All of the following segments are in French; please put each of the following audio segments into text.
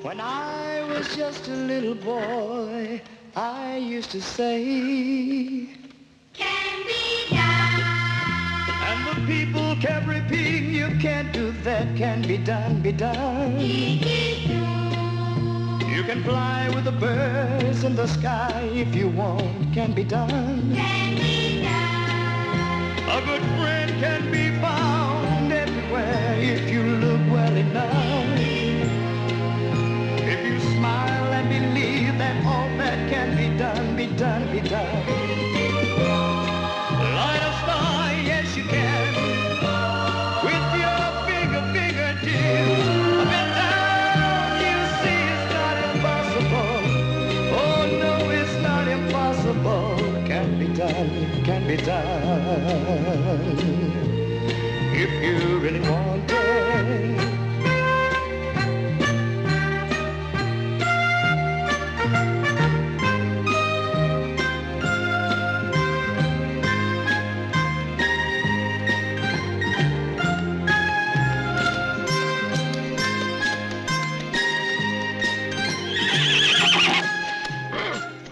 When I was just a little boy, I used to say, can be done. And the people kept repeating, you can't do that, can be done, be done. You can fly with the birds in the sky if you want, can be done. Can be done. A good friend can be found everywhere if you look well enough. If you smile and believe that all that can be done, be done, be done. Light a star, yes you can, with your fingertips. Up and down, you see it's not impossible. Oh no, it's not impossible. Can be done, can be done. If you really want it.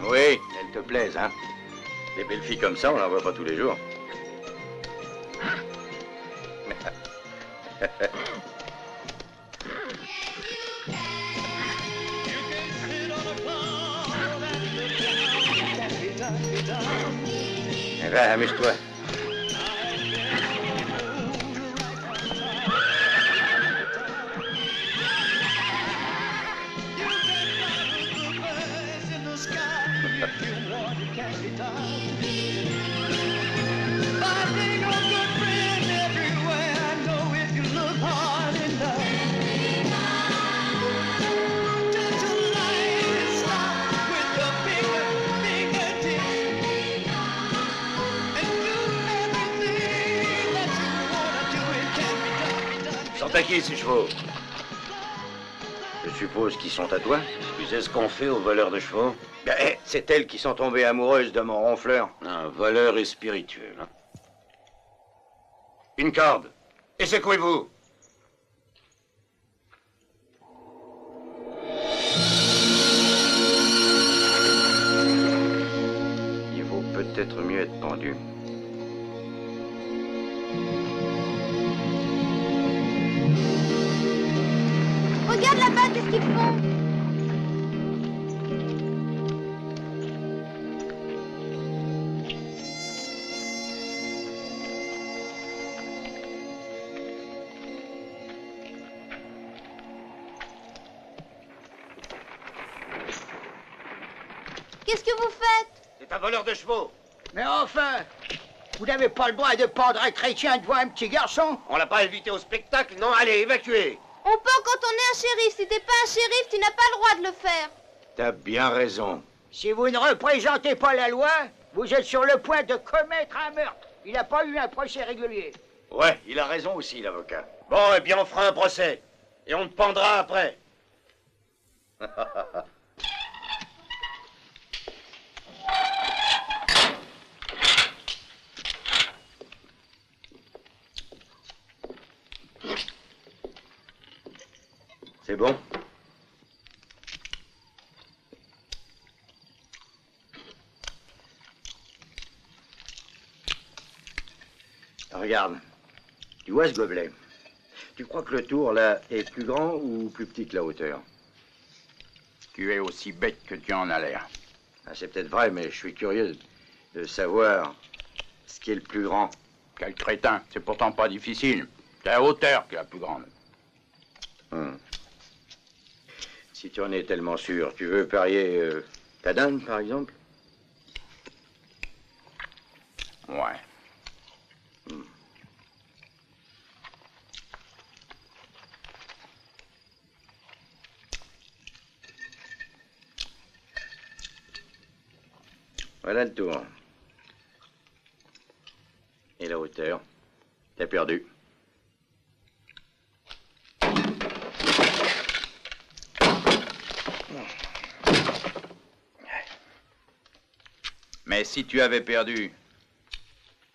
Oui, elles te plaisent, hein. Des belles filles comme ça, on n'en voit pas tous les jours. Eh ben, amuse-toi. Sont à qui ces chevaux? Je suppose qu'ils sont à toi. Tu sais ce qu'on fait aux voleurs de chevaux? Ben, c'est elles qui sont tombées amoureuses de mon ronfleur. Un voleur est spirituel. Hein? Une corde. Et secouez-vous. Il vaut peut-être mieux être pendu. Regarde là-bas, qu'est-ce qu'ils font? Qu'est-ce que vous faites? C'est un voleur de chevaux. Mais enfin, vous n'avez pas le droit de pendre un chrétien devant un petit garçon? On l'a pas invité au spectacle, non? Allez, évacuez. On peut quand on est un shérif. Si t'es pas un shérif, tu n'as pas le droit de le faire. T'as bien raison. Si vous ne représentez pas la loi, vous êtes sur le point de commettre un meurtre. Il n'a pas eu un procès régulier. Ouais, il a raison aussi, l'avocat. Bon, eh bien, on fera un procès. Et on te pendra après. C'est bon? Regarde, tu vois ce gobelet? Tu crois que le tour, là, est plus grand ou plus petit que la hauteur? Tu es aussi bête que tu en as l'air. Ah, c'est peut-être vrai, mais je suis curieux de savoir ce qui est le plus grand. Quel crétin, c'est pourtant pas difficile. C'est la hauteur qui est la plus grande. Si tu en es tellement sûr, tu veux parier ta dinde, par exemple? Ouais. Voilà le tour. Et la hauteur? T'as perdu. Mais si tu avais perdu,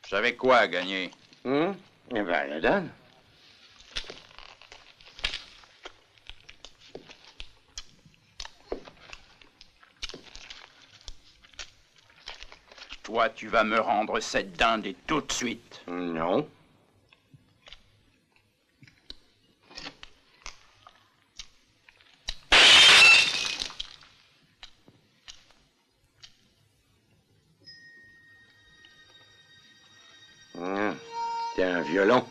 je savais quoi gagner? Eh ben, la dinde. Toi, tu vas me rendre cette dinde et tout de suite. Non. T'es un violon.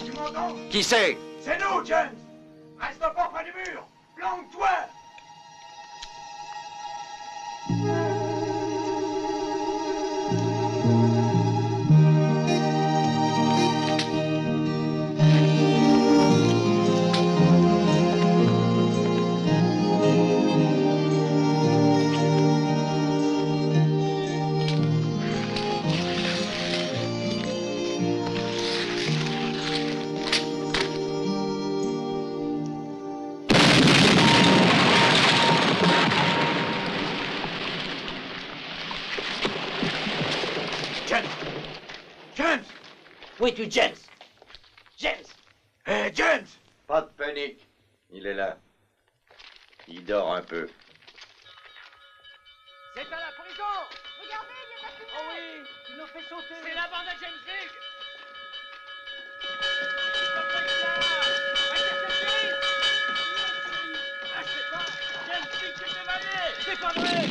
Tu m'entends? Qui c'est? C'est nous, James! Reste pas près du mur! Planque-toi! James! Où es-tu, James? James! Hé, James! Pas de panique. Il est là. Il dort un peu. C'est à la prison! Regardez, il y a pas Oh oui, il nous fait sauter! C'est la bande à James Bigg. James Bigg s'est évadé. C'est pas vrai!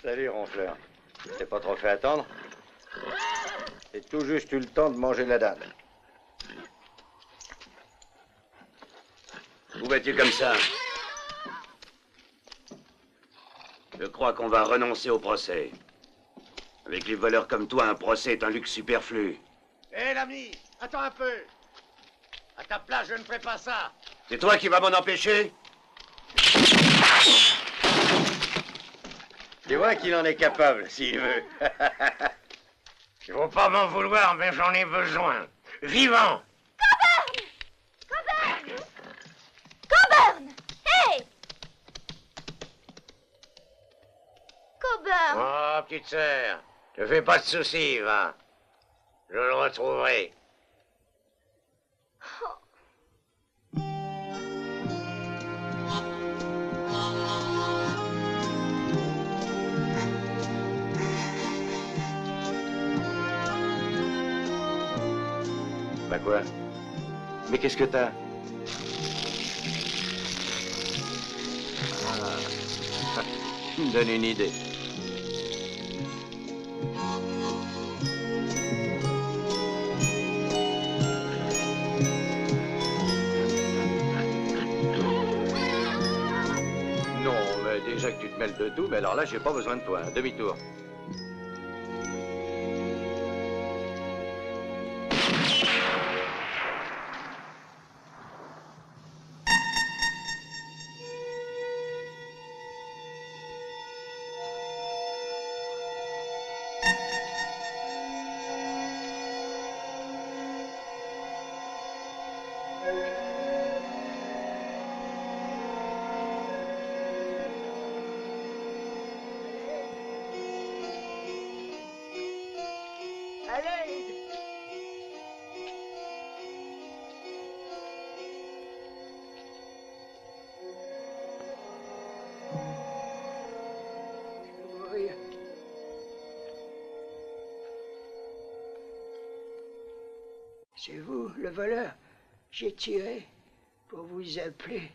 Salut, ronfleur. T'es pas trop fait attendre? C'est tout juste eu le temps de manger la dinde. Où vas-tu comme ça? Je crois qu'on va renoncer au procès. Avec les voleurs comme toi, un procès est un luxe superflu. Hé, l'ami! Attends un peu! À ta place, je ne ferai pas ça! C'est toi qui vas m'en empêcher? Tu vois qu'il en est capable, s'il veut. Il faut pas m'en vouloir, mais j'en ai besoin. Vivant! Coburn! Coburn! Hey! Coburn! Oh, petite sœur, ne fais pas de soucis, va. Je le retrouverai. Bah quoi? Mais qu'est-ce que t'as? Ah. Tu me donnes une idée. Non, mais déjà que tu te mêles de tout, mais alors là, j'ai pas besoin de toi. Demi-tour. Allez! Oui. C'est vous, le voleur? J'ai tiré pour vous appeler,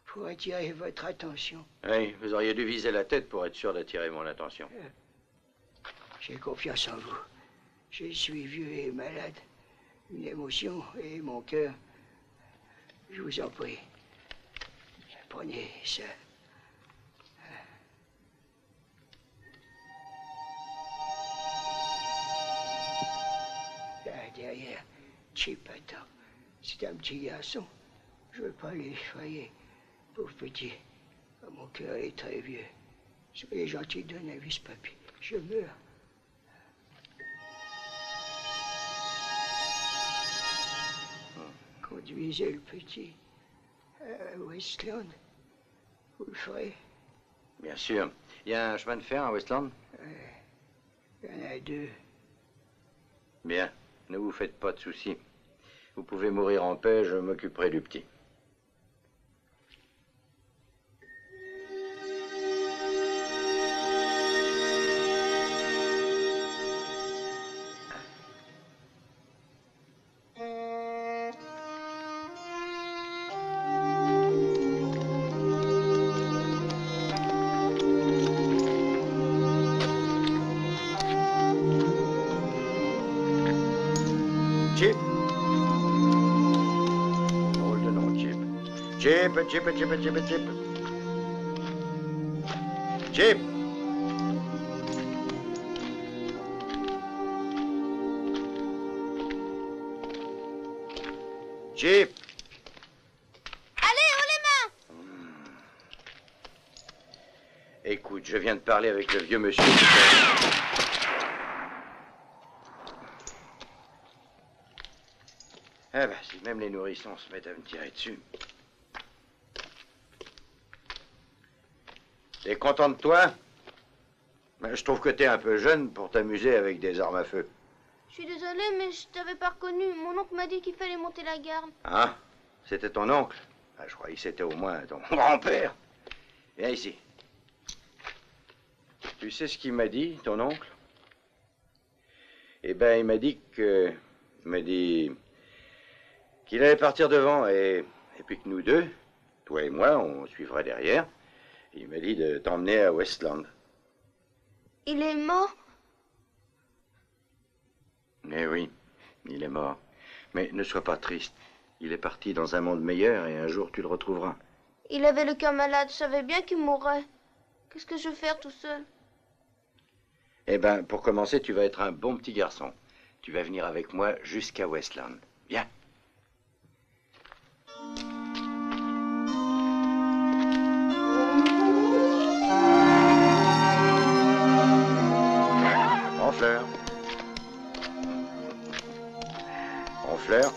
pour attirer votre attention. Oui, vous auriez dû viser la tête pour être sûr d'attirer mon attention. J'ai confiance en vous. Je suis vieux et malade. Une émotion et mon cœur. Je vous en prie. Prenez ça. derrière. Chip attend. C'est un petit garçon. Je veux pas l'effrayer. Pauvre petit. Mon cœur est très vieux. Soyez gentil, donne un vis-papier. Je meurs. Conduisez le petit à Westland. Vous le ferez? Bien sûr. Il y a un chemin de fer à Westland? Il y en a 2. Bien. Ne vous faites pas de soucis. Vous pouvez mourir en paix, je m'occuperai du petit. Chip. Drôle de nom, Chip. Chip. Chip. Chip. Allez, haut les mains! Écoute, je viens de parler avec le vieux monsieur. Eh ben, si même les nourrissons se mettent à me tirer dessus. T'es content de toi? Ben, je trouve que t'es un peu jeune pour t'amuser avec des armes à feu. Je suis désolée, mais je t'avais pas reconnu. Mon oncle m'a dit qu'il fallait monter la garde. Ah, c'était ton oncle? Ah, je croyais que c'était au moins ton grand-père. Viens ici. Tu sais ce qu'il m'a dit, ton oncle? Eh ben, il m'a dit qu'il allait partir devant et puis que nous deux, toi et moi, on suivrait derrière. Il m'a dit de t'emmener à Westland. Il est mort? Eh oui, il est mort. Mais ne sois pas triste. Il est parti dans un monde meilleur et un jour tu le retrouveras. Il avait le cœur malade, je savais bien qu'il mourrait. Qu'est-ce que je vais faire tout seul? Eh ben, pour commencer, tu vas être un bon petit garçon. Tu vas venir avec moi jusqu'à Westland. Viens. Ronfleur. Ronfleur.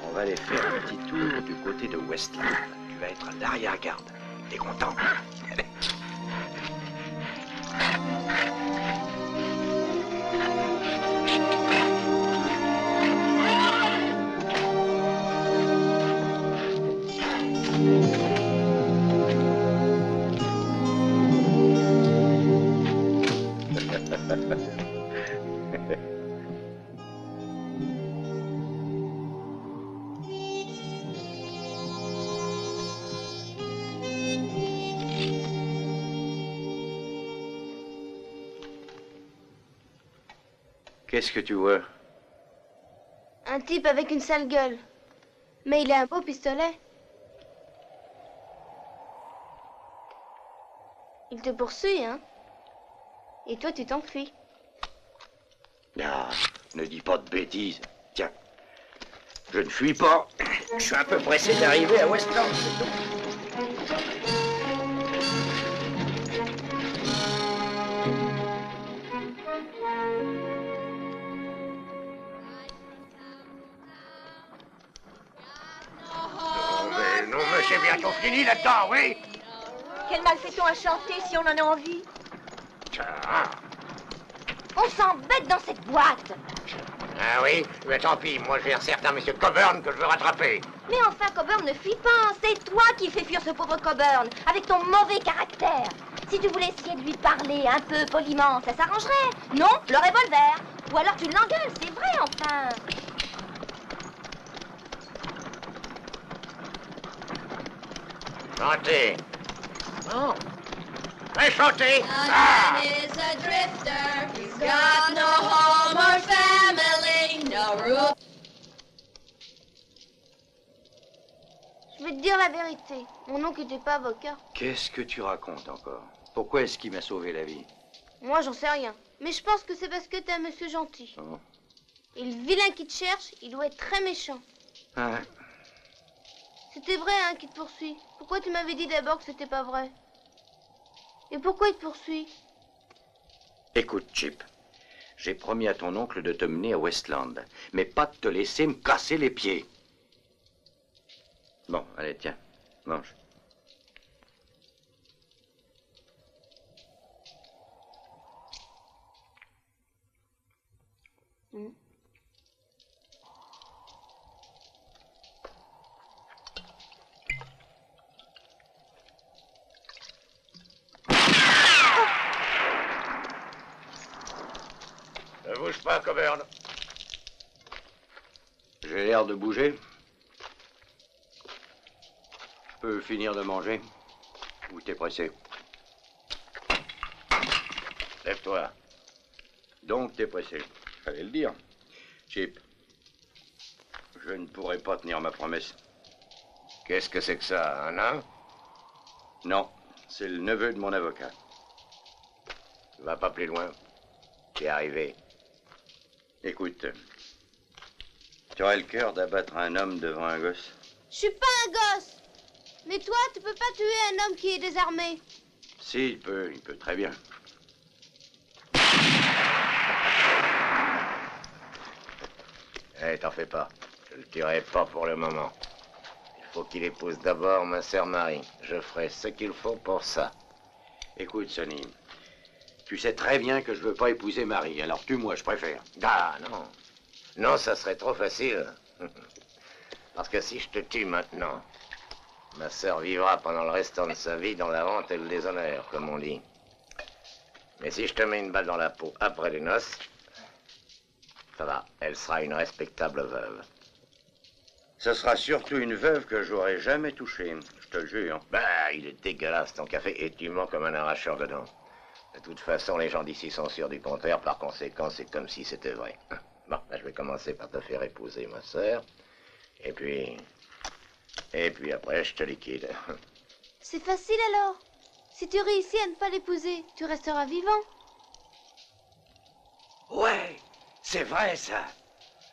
On va aller faire un petit tour du côté de Westland. Tu vas être à l'arrière-garde. T'es content? Qu'est-ce que tu vois? Un type avec une sale gueule. Mais il a un beau pistolet. Il te poursuit, hein? Et toi, tu t'enfuis. Ah, ne dis pas de bêtises. Tiens, je ne fuis pas. Je suis un peu pressé d'arriver à Westland, c'est tout. Non, mais c'est bientôt fini là-dedans, oui? Quel mal fait-on à chanter si on en a envie? Tiens. On s'embête dans cette boîte. Ah oui? Mais tant pis, moi j'ai un certain monsieur Coburn que je veux rattraper. Mais enfin, Coburn ne fuit pas. C'est toi qui fais fuir ce pauvre Coburn, avec ton mauvais caractère. Si tu voulais essayer de lui parler un peu poliment, ça s'arrangerait. Non, le revolver. Ou alors tu l'engueules, c'est vrai, enfin. Chantez. Oh. Mais chantez. A man is a drifter. He's got no home or family, no roof. Je vais te dire la vérité. Mon oncle n'était pas avocat. Qu'est-ce que tu racontes encore? Pourquoi est-ce qu'il m'a sauvé la vie? Moi, j'en sais rien. Mais je pense que c'est parce que t'es un monsieur gentil. Oh. Et le vilain qui te cherche, il doit être très méchant. Ouais. C'était vrai, hein, qui te poursuit. Pourquoi tu m'avais dit d'abord que c'était pas vrai? Et pourquoi il te poursuit? Écoute, Chip, j'ai promis à ton oncle de te mener à Westland, mais pas de te laisser me casser les pieds. Bon, allez, tiens, mange. Ne bouge pas, Coburn. J'ai l'air de bouger. Je peux finir de manger? Ou t'es pressé? Lève-toi. Donc t'es pressé. Fallait le dire. Chip, je ne pourrai pas tenir ma promesse. Qu'est-ce que c'est que ça, un nain? Non, c'est le neveu de mon avocat. Va pas plus loin. T'es arrivé. Écoute, tu aurais le cœur d'abattre un homme devant un gosse? Je suis pas un gosse. Mais toi, tu peux pas tuer un homme qui est désarmé. Si, il peut très bien. Eh, t'en fais pas. Je le tuerai pas pour le moment. Il faut qu'il épouse d'abord ma sœur Marie. Je ferai ce qu'il faut pour ça. Écoute, Sonny, tu sais très bien que je veux pas épouser Marie, alors tue-moi, je préfère. Ah, non. Non, ça serait trop facile. Parce que si je te tue maintenant, ma sœur vivra pendant le restant de sa vie dans la honte et le déshonneur, comme on dit. Mais si je te mets une balle dans la peau après les noces, ça va, elle sera une respectable veuve. Ce sera surtout une veuve que j'aurais jamais touchée, je te le jure. Bah, il est dégueulasse ton café et tu mens comme un arracheur dedans. De toute façon, les gens d'ici sont sûrs du contraire, par conséquent, c'est comme si c'était vrai. Bon, là, je vais commencer par te faire épouser ma sœur. Et puis après, je te liquide. C'est facile alors. Si tu réussis à ne pas l'épouser, tu resteras vivant. Ouais, c'est vrai ça.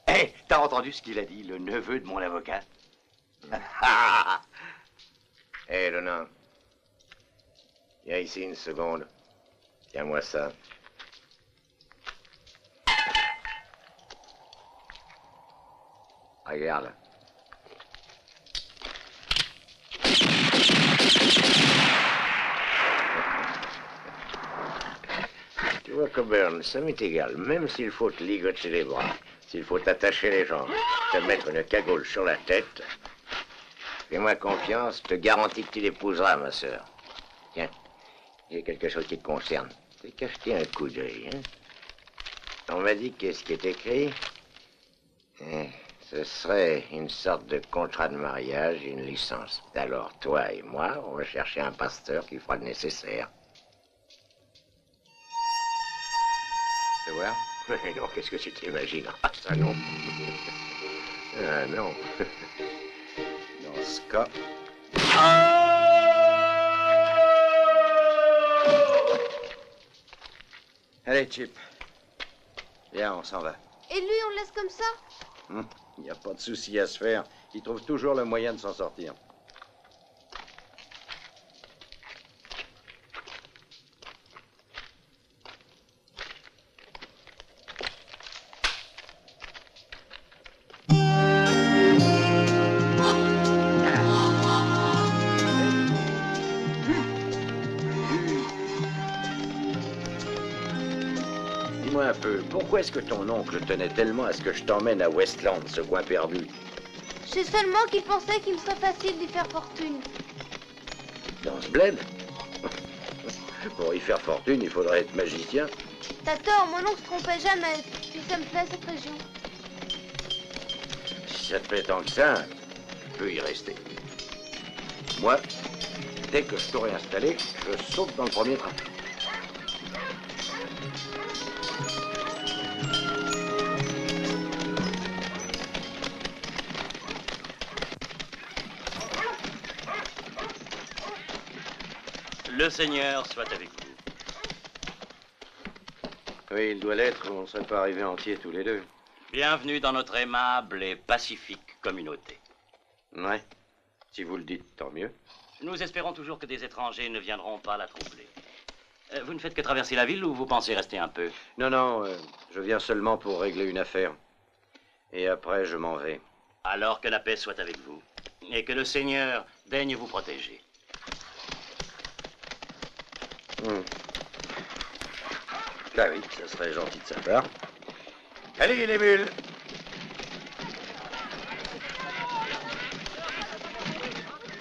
Hé, t'as entendu ce qu'il a dit, le neveu de mon avocat? Hé, le nain. Viens ici une seconde. Tiens-moi ça. Regarde. Tu vois, Coburn, ça m'est égal. Même s'il faut te ligoter les bras, s'il faut t'attacher les jambes, te mettre une cagoule sur la tête, fais-moi confiance, je te garantis que tu l'épouseras, ma sœur. Tiens, j'ai quelque chose qui te concerne. T'es qu'à jeter un coup d'œil, hein? On m'a dit qu'est-ce qui est écrit? Ce serait une sorte de contrat de mariage et une licence. Alors, toi et moi, on va chercher un pasteur qui fera le nécessaire. Tu vois? Mais non, qu'est-ce que tu t'imagines? Ah, ça non. Ah non. Dans ce cas... Allez, Chip. Viens, on s'en va. Et lui, on le laisse comme ça? Il n'y a pas de souci à se faire. Il trouve toujours le moyen de s'en sortir. Dis-moi un peu, pourquoi est-ce que ton oncle tenait tellement à ce que je t'emmène à Westland, ce coin perdu? Je sais seulement qu'il pensait qu'il me serait facile d'y faire fortune. Dans ce bled? Pour y faire fortune, il faudrait être magicien. T'as tort, mon oncle se trompait jamais. Puis ça me plaît, cette région. Si ça te plaît tant que ça, tu peux y rester. Moi, dès que je t'aurai installé, je saute dans le premier train. Le Seigneur soit avec vous. Oui, il doit l'être, on ne serait pas arrivés entiers tous les deux. Bienvenue dans notre aimable et pacifique communauté. Ouais. Si vous le dites, tant mieux. Nous espérons toujours que des étrangers ne viendront pas la troubler. Vous ne faites que traverser la ville ou vous pensez rester un peu? Non, non, je viens seulement pour régler une affaire. Et après, je m'en vais. Alors que la paix soit avec vous. Et que le Seigneur daigne vous protéger. Bah oui, ça serait gentil de sa part. Allez, les mules!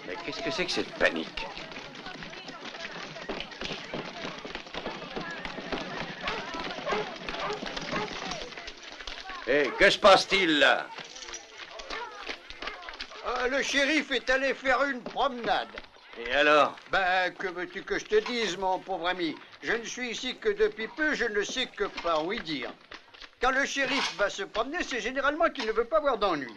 Mais qu'est-ce que c'est que cette panique? Hé, que se passe-t-il, là? Le shérif est allé faire une promenade. Et alors? Ben, que veux-tu que je te dise, mon pauvre ami? Je ne suis ici que depuis peu, je ne sais que par oui dire. Quand le shérif va se promener, c'est généralement qu'il ne veut pas avoir d'ennui.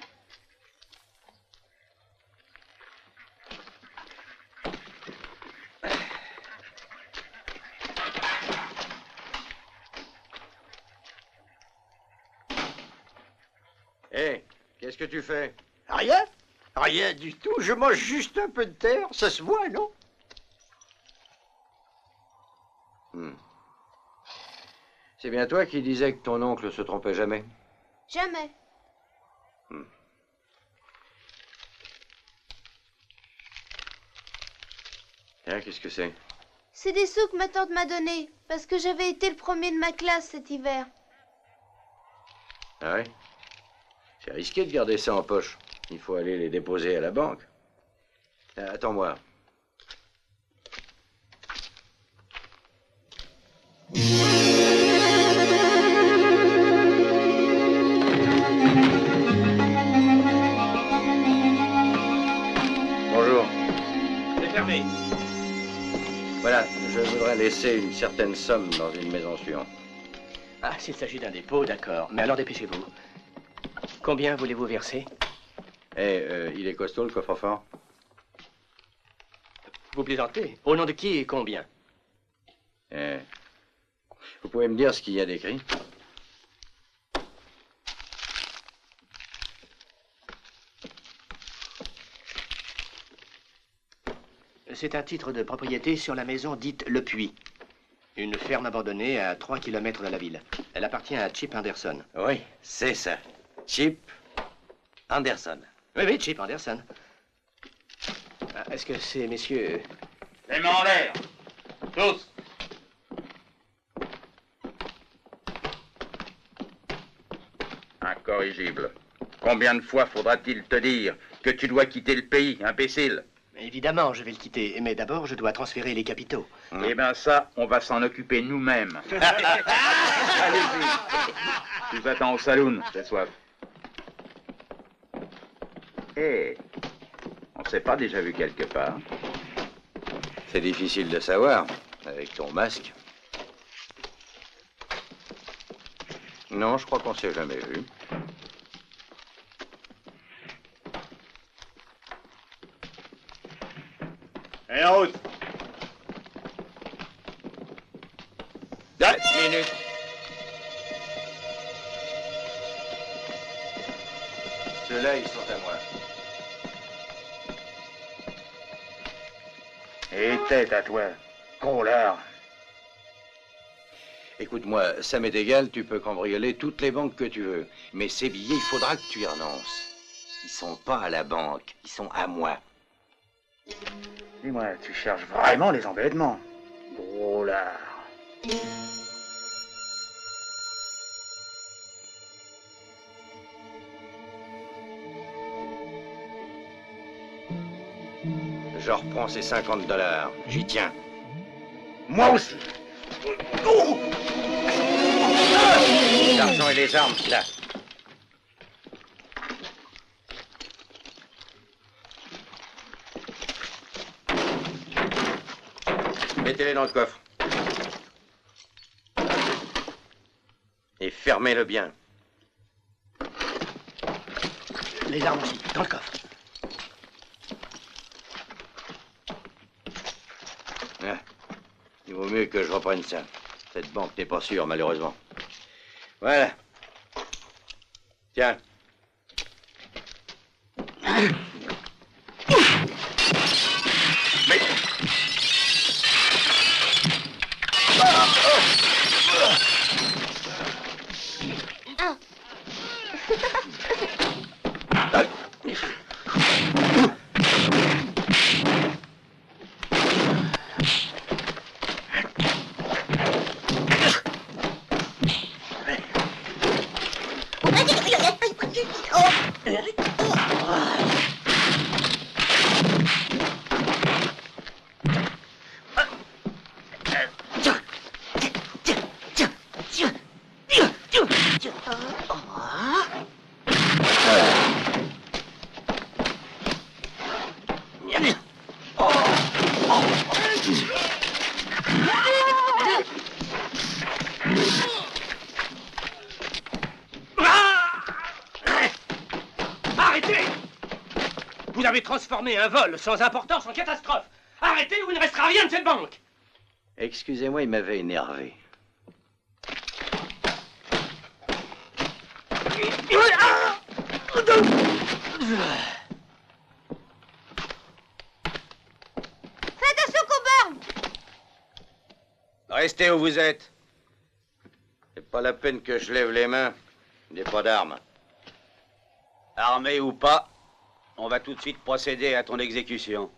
Hé, qu'est-ce que tu fais? Rien? Rien du tout. Je mange juste un peu de terre. Ça se voit, non? C'est bien toi qui disais que ton oncle se trompait jamais? Jamais. Hein, qu'est-ce que c'est? C'est des sous que ma tante m'a donnés, parce que j'avais été le premier de ma classe cet hiver. Ah ouais? C'est risqué de garder ça en poche. Il faut aller les déposer à la banque. Attends-moi. Bonjour. C'est fermé. Voilà, je voudrais laisser une certaine somme dans une maison suivante. Ah, s'il s'agit d'un dépôt, d'accord. Mais alors dépêchez-vous. Combien voulez-vous verser? Il est costaud, le coffre-fort? Vous plaisantez? Au nom de qui et combien? Vous pouvez me dire ce qu'il y a d'écrit? C'est un titre de propriété sur la maison dite Le Puits. Une ferme abandonnée à 3 kilomètres de la ville. Elle appartient à Chip Anderson. Oui, c'est ça. Chip Anderson. Oui, oui, Chip Anderson. Est-ce que ces messieurs... Les mains en l'air. Tous. Incorrigible. Combien de fois faudra-t-il te dire que tu dois quitter le pays, imbécile? Évidemment, je vais le quitter. Mais d'abord, je dois transférer les capitaux. Eh bien ça, on va s'en occuper nous-mêmes. Allez-y. Tu vas-t'en au saloon, j'ai soif. On s'est pas déjà vu quelque part? C'est difficile de savoir, avec ton masque. Non, je crois qu'on s'est jamais vu. Et en route. 2 minutes. Ceux-là, ils sont à moi. Et tête à toi, gros lard. Écoute-moi, ça m'est égal, tu peux cambrioler toutes les banques que tu veux. Mais ces billets, il faudra que tu y renonces. Ils sont pas à la banque, ils sont à moi. Dis-moi, tu cherches vraiment les embêtements, gros lard. Je reprends ces $50. J'y tiens. Moi aussi. L'argent et les armes, là. Mettez-les dans le coffre. Et fermez-le bien. Les armes aussi, dans le coffre. Ah, il vaut mieux que je reprenne ça. Cette banque n'est pas sûre, malheureusement. Voilà. Tiens. Vous avez transformé un vol sans importance en catastrophe. Arrêtez ou il ne restera rien de cette banque. Excusez-moi, il m'avait énervé. Fais attention, Coburn! Restez où vous êtes. C'est pas la peine que je lève les mains. Je n'ai pas d'armes. Armé ou pas, on va tout de suite procéder à ton exécution.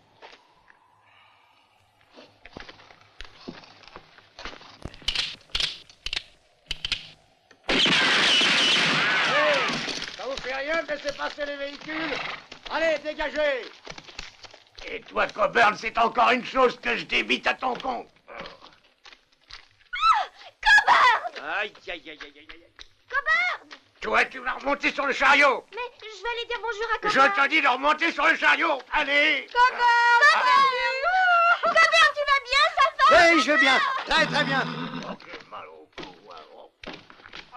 Ça vous fait rien de laisser passer les véhicules? Allez, dégagez! Et toi, Coburn, c'est encore une chose que je débite à ton compte. Coburn! Aïe, aïe, aïe, aïe, aïe, aïe. Coburn! Toi, tu vas remonter sur le chariot. Mais je vais aller dire bonjour à Coburn. Je te dis de remonter sur le chariot. Allez. Coburn! Coburn, tu vas bien, ça va? Oui, je vais bien. Très, très bien. Oh, j'ai mal au cou.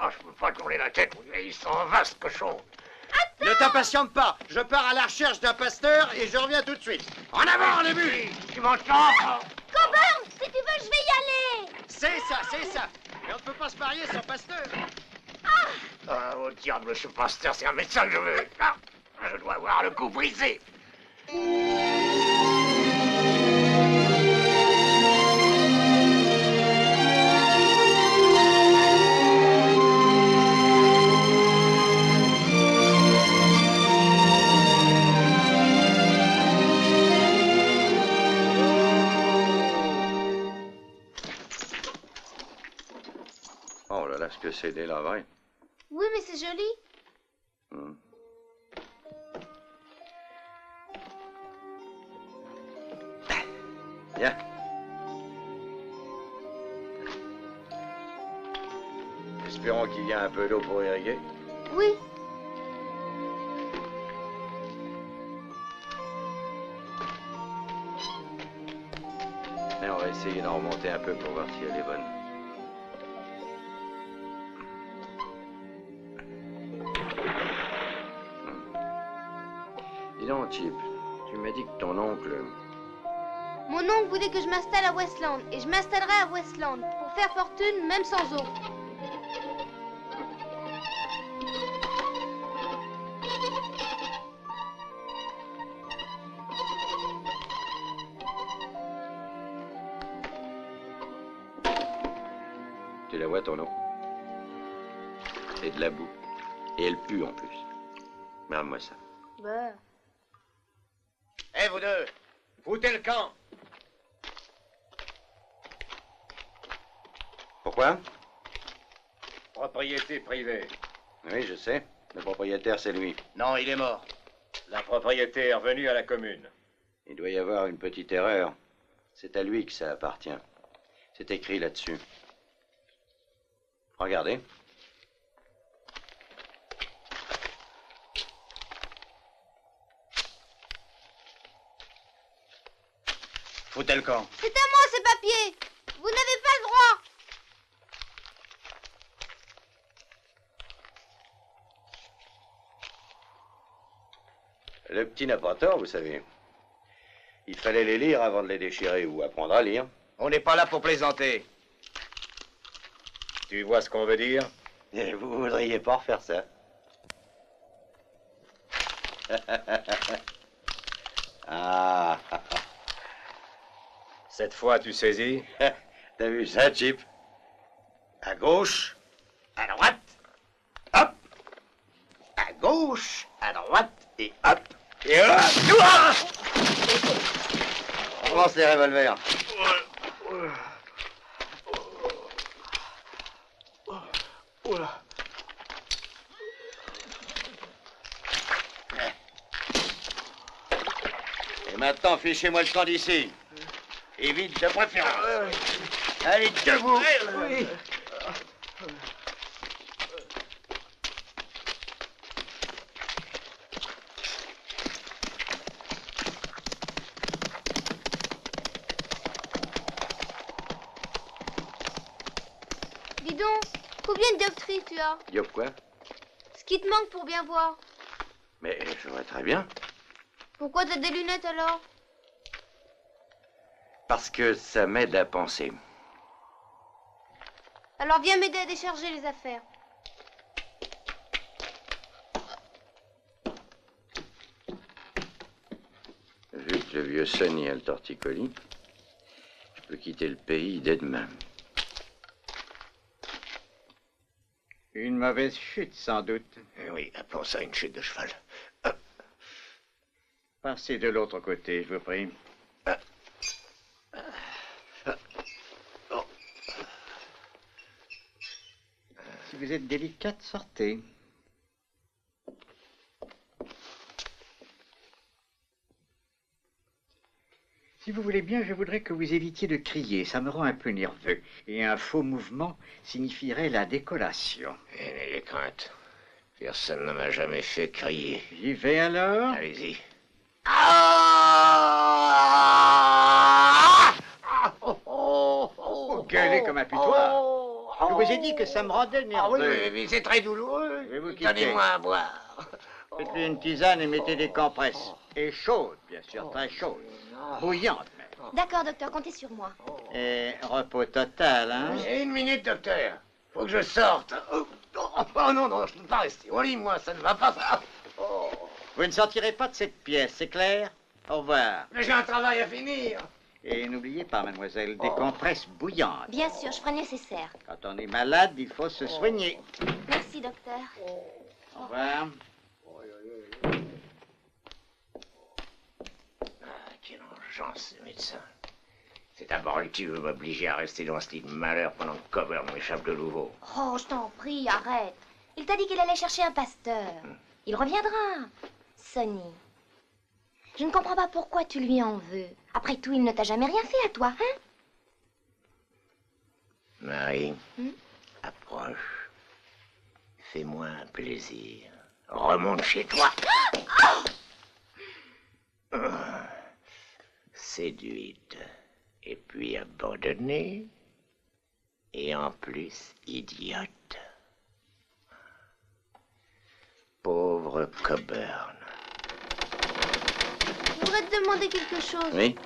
Oh, je peux pas tourner la tête. Ils sont vastes cochons. Ne t'impatiente pas. Je pars à la recherche d'un pasteur et je reviens tout de suite. En avant, les bus! Tu m'entends? Coburn, si tu veux, je vais y aller. C'est ça, c'est ça. Mais on ne peut pas se marier sans pasteur. Ah, au diable, ce pasteur, c'est un médecin que je veux. Ah, je dois avoir le cou brisé. Oh là là, ce que c'est délabré. Oui, mais c'est joli. Viens. Espérons qu'il y ait un peu d'eau pour irriguer. Oui. Et on va essayer d'en remonter un peu pour voir si elle est bonne. Dis donc, Chip, tu m'as dit que ton oncle... Mon oncle voulait que je m'installe à Westland, et je m'installerai à Westland, pour faire fortune, même sans eau. Tu la vois, ton eau? C'est de la boue. Et elle pue, en plus. Regarde-moi ça. Bah... Eh, vous deux, foutez le camp. Pourquoi? Propriété privée. Oui, je sais. Le propriétaire, c'est lui. Non, il est mort. La propriété est revenue à la commune. Il doit y avoir une petite erreur. C'est à lui que ça appartient. C'est écrit là-dessus. Regardez. Foutez le camp. C'est à moi, ces papiers! Vous n'avez pas le droit! Le petit n'a pas tort, vous savez. Il fallait les lire avant de les déchirer ou apprendre à lire. On n'est pas là pour plaisanter. Tu vois ce qu'on veut dire? Et vous voudriez pas refaire ça? Ah. Cette fois, tu saisis? T'as vu ça, Chip? À gauche, à droite, hop. À gauche, à droite, et hop. Et hop. Ouah! On lance les revolvers. Et maintenant, fichez-moi le camp d'ici. Et vite de préférence. Allez, debout. Oui. Dis donc, combien de dioptries tu as? Diop quoi? Ce qui te manque pour bien voir. Mais je vois très bien. Pourquoi t'as des lunettes alors? Parce que ça m'aide à penser. Alors viens m'aider à décharger les affaires. Vu que le vieux Sonny a le torticolis, je peux quitter le pays dès demain. Une mauvaise chute, sans doute. Oui, appelons ça une chute de cheval. Passez de l'autre côté, je vous prie. Si vous êtes délicate, sortez. Si vous voulez bien, je voudrais que vous évitiez de crier. Ça me rend un peu nerveux. Et un faux mouvement signifierait la décollation. Et n'ayez crainte. Personne ne m'a jamais fait crier. J'y vais alors? Allez-y. Vous gueulez comme un putois. Je vous ai dit que ça me rendait nerveux. Oui, mais c'est très douloureux. Je vais vous quitter. Donnez-moi à boire. Faites-lui une tisane et mettez des compresses. Et chaude, bien sûr, très chaude. Bouillante, même. D'accord, docteur, comptez sur moi. Et repos total, hein? Une minute, docteur. Faut que je sorte. Oh non, non, je ne peux pas rester au lit, moi, ça ne va pas. Vous ne sortirez pas de cette pièce, c'est clair? Au revoir. Mais j'ai un travail à finir. Et n'oubliez pas, mademoiselle, des compresses bouillantes. Bien sûr, je ferai le nécessaire. Quand on est malade, il faut se soigner. Merci, docteur. Au revoir. Quelle urgence, ce médecin. C'est d'abord lui qui veut m'obliger à rester dans ce lit de malheur pendant que Coburn m'échappe de nouveau. Oh, je t'en prie, arrête. Il t'a dit qu'il allait chercher un pasteur. Il reviendra. Sonny. Je ne comprends pas pourquoi tu lui en veux. Après tout, il ne t'a jamais rien fait à toi, hein? Marie, approche. Fais-moi un plaisir. Remonte chez toi. Séduite. Et puis abandonnée. Et en plus, idiote. Pauvre Coburn. Je voudrais te demander quelque chose. Oui?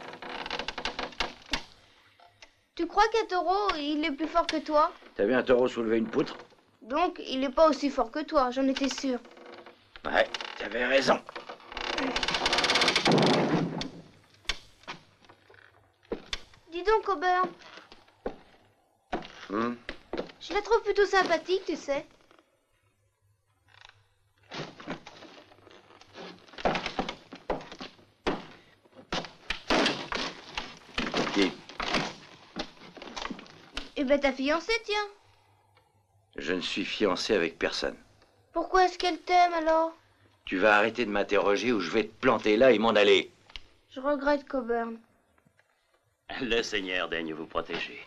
Tu crois qu'un taureau, il est plus fort que toi? T'as vu un taureau soulever une poutre? Donc, il n'est pas aussi fort que toi, j'en étais sûre. Ouais, t'avais raison. Dis donc, Coburn, je la trouve plutôt sympathique, tu sais. Qui? Eh ben, ta fiancée, tiens. Je ne suis fiancé avec personne. Pourquoi est-ce qu'elle t'aime, alors? Tu vas arrêter de m'interroger ou je vais te planter là et m'en aller. Je regrette, Coburn. Le Seigneur daigne vous protéger.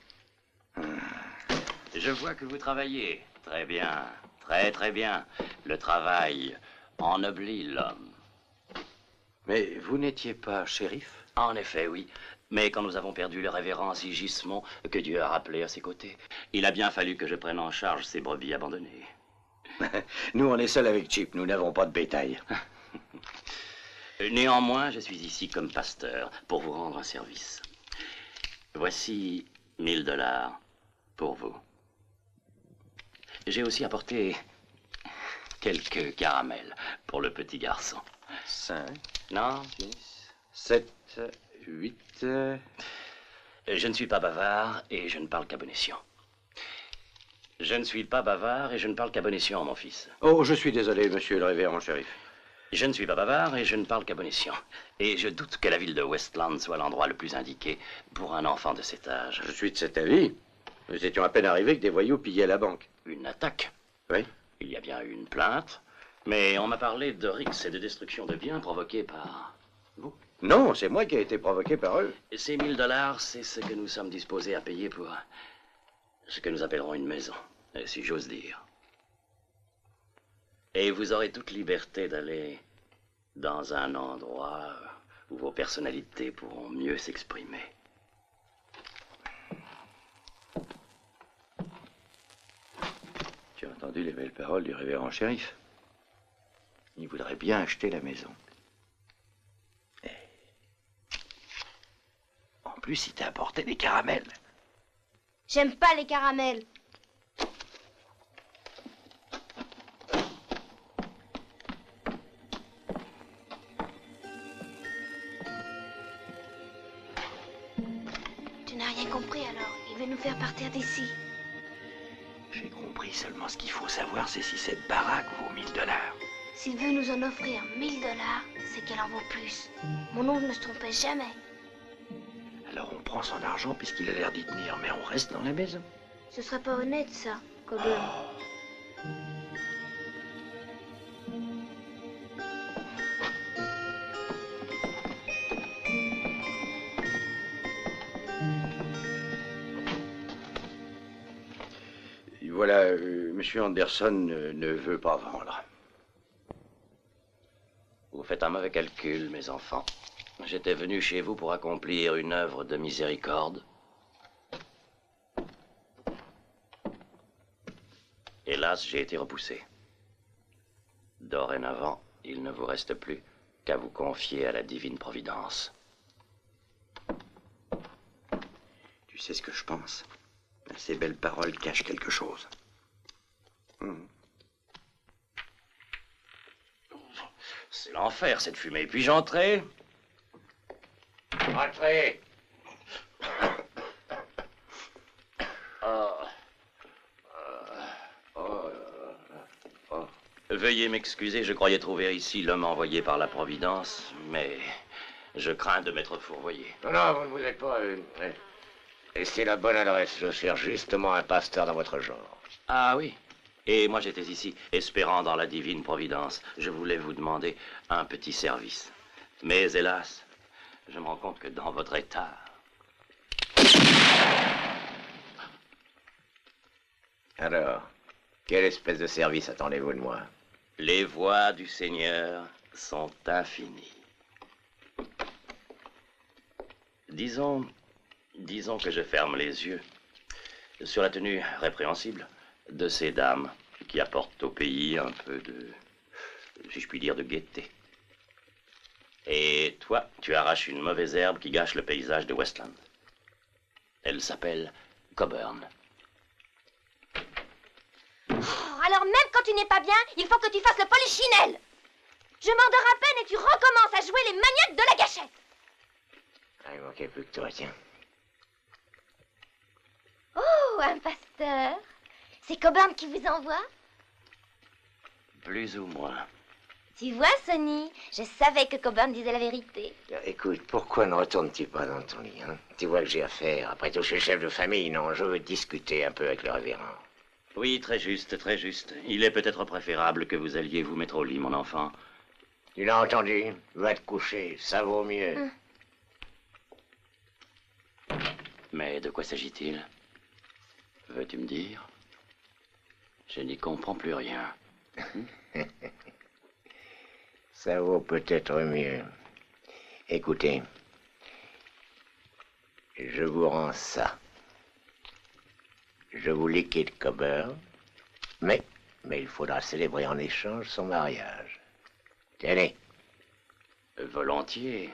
Je vois que vous travaillez. Très bien. Très, très bien. Le travail ennoblit l'homme. Mais vous n'étiez pas shérif? En effet, oui. Mais quand nous avons perdu le révérend Sigismond, que Dieu a rappelé à ses côtés, il a bien fallu que je prenne en charge ces brebis abandonnées. Nous, on est seuls avec Chip. Nous n'avons pas de bétail. Néanmoins, je suis ici comme pasteur pour vous rendre un service. Voici 1000 $ pour vous. J'ai aussi apporté quelques caramels pour le petit garçon. 5. Non. 6, 7, 8. Je ne suis pas bavard et je ne parle qu'à bon escient. Je ne suis pas bavard et je ne parle qu'à bon escient, mon fils. Oh, je suis désolé, monsieur le révérend shérif. Je ne suis pas bavard et je ne parle qu'à bon escient. Et je doute que la ville de Westland soit l'endroit le plus indiqué pour un enfant de cet âge. Je suis de cet avis. Nous étions à peine arrivés que des voyous pillaient la banque. Une attaque? Oui. Il y a bien eu une plainte, mais on m'a parlé de rixes et de destruction de biens provoqués par vous. Non, c'est moi qui ai été provoqué par eux. Et ces $1000, c'est ce que nous sommes disposés à payer pour ce que nous appellerons une maison, si j'ose dire. Et vous aurez toute liberté d'aller dans un endroit où vos personnalités pourront mieux s'exprimer. Tu as entendu les belles paroles du révérend shérif. Il voudrait bien acheter la maison. En plus, il t'a apporté des caramels. J'aime pas les caramels. Tu n'as rien compris alors. Il veut nous faire partir d'ici. J'ai compris, seulement ce qu'il faut savoir, c'est si cette baraque vaut $1000. S'il veut nous en offrir $1000, c'est qu'elle en vaut plus. Mon oncle ne se trompait jamais. Alors on prend son argent puisqu'il a l'air d'y tenir, mais on reste dans la maison. Ce serait pas honnête, ça, Coburn. Et voilà, monsieur Anderson ne veut pas vendre. Vous faites un mauvais calcul, mes enfants. J'étais venu chez vous pour accomplir une œuvre de miséricorde. Hélas, j'ai été repoussé. Dorénavant, il ne vous reste plus qu'à vous confier à la divine providence. Tu sais ce que je pense? Ces belles paroles cachent quelque chose. C'est l'enfer, cette fumée. Puis-je entrer? Entrez. Veuillez m'excuser, je croyais trouver ici l'homme envoyé par la Providence, mais je crains de m'être fourvoyé. Non, non, vous ne vous êtes pas... Et c'est la bonne adresse. Je cherche justement un pasteur dans votre genre. Ah oui. Et moi j'étais ici, espérant dans la divine Providence. Je voulais vous demander un petit service. Mais hélas, je me rends compte que dans votre état... Alors, quelle espèce de service attendez-vous de moi? Les voies du Seigneur sont infinies. Disons que je ferme les yeux sur la tenue répréhensible de ces dames qui apportent au pays un peu de, si je puis dire, de gaieté. Et toi, tu arraches une mauvaise herbe qui gâche le paysage de Westland. Elle s'appelle Coburn. Oh, alors même quand tu n'es pas bien, il faut que tu fasses le polichinelle. Je m'endors à peine et tu recommences à jouer les maniaques de la gâchette. Ah, il manquait plus que toi, tiens. Oh, un pasteur. C'est Coburn qui vous envoie? Plus ou moins. Tu vois, Sonny, je savais que Coburn disait la vérité. Écoute, pourquoi ne retournes-tu pas dans ton lit, hein? Tu vois que j'ai affaire. Après tout, je suis chef de famille, non? Je veux discuter un peu avec le révérend. Oui, très juste, très juste. Il est peut-être préférable que vous alliez vous mettre au lit, mon enfant. Tu l'as entendu? Va te coucher, ça vaut mieux. Mais de quoi s'agit-il? Veux-tu me dire? Je n'y comprends plus rien. Ça vaut peut-être mieux. Écoutez, je vous rends ça. Je vous liquide Coburn, mais il faudra célébrer en échange son mariage. Tenez. Volontiers.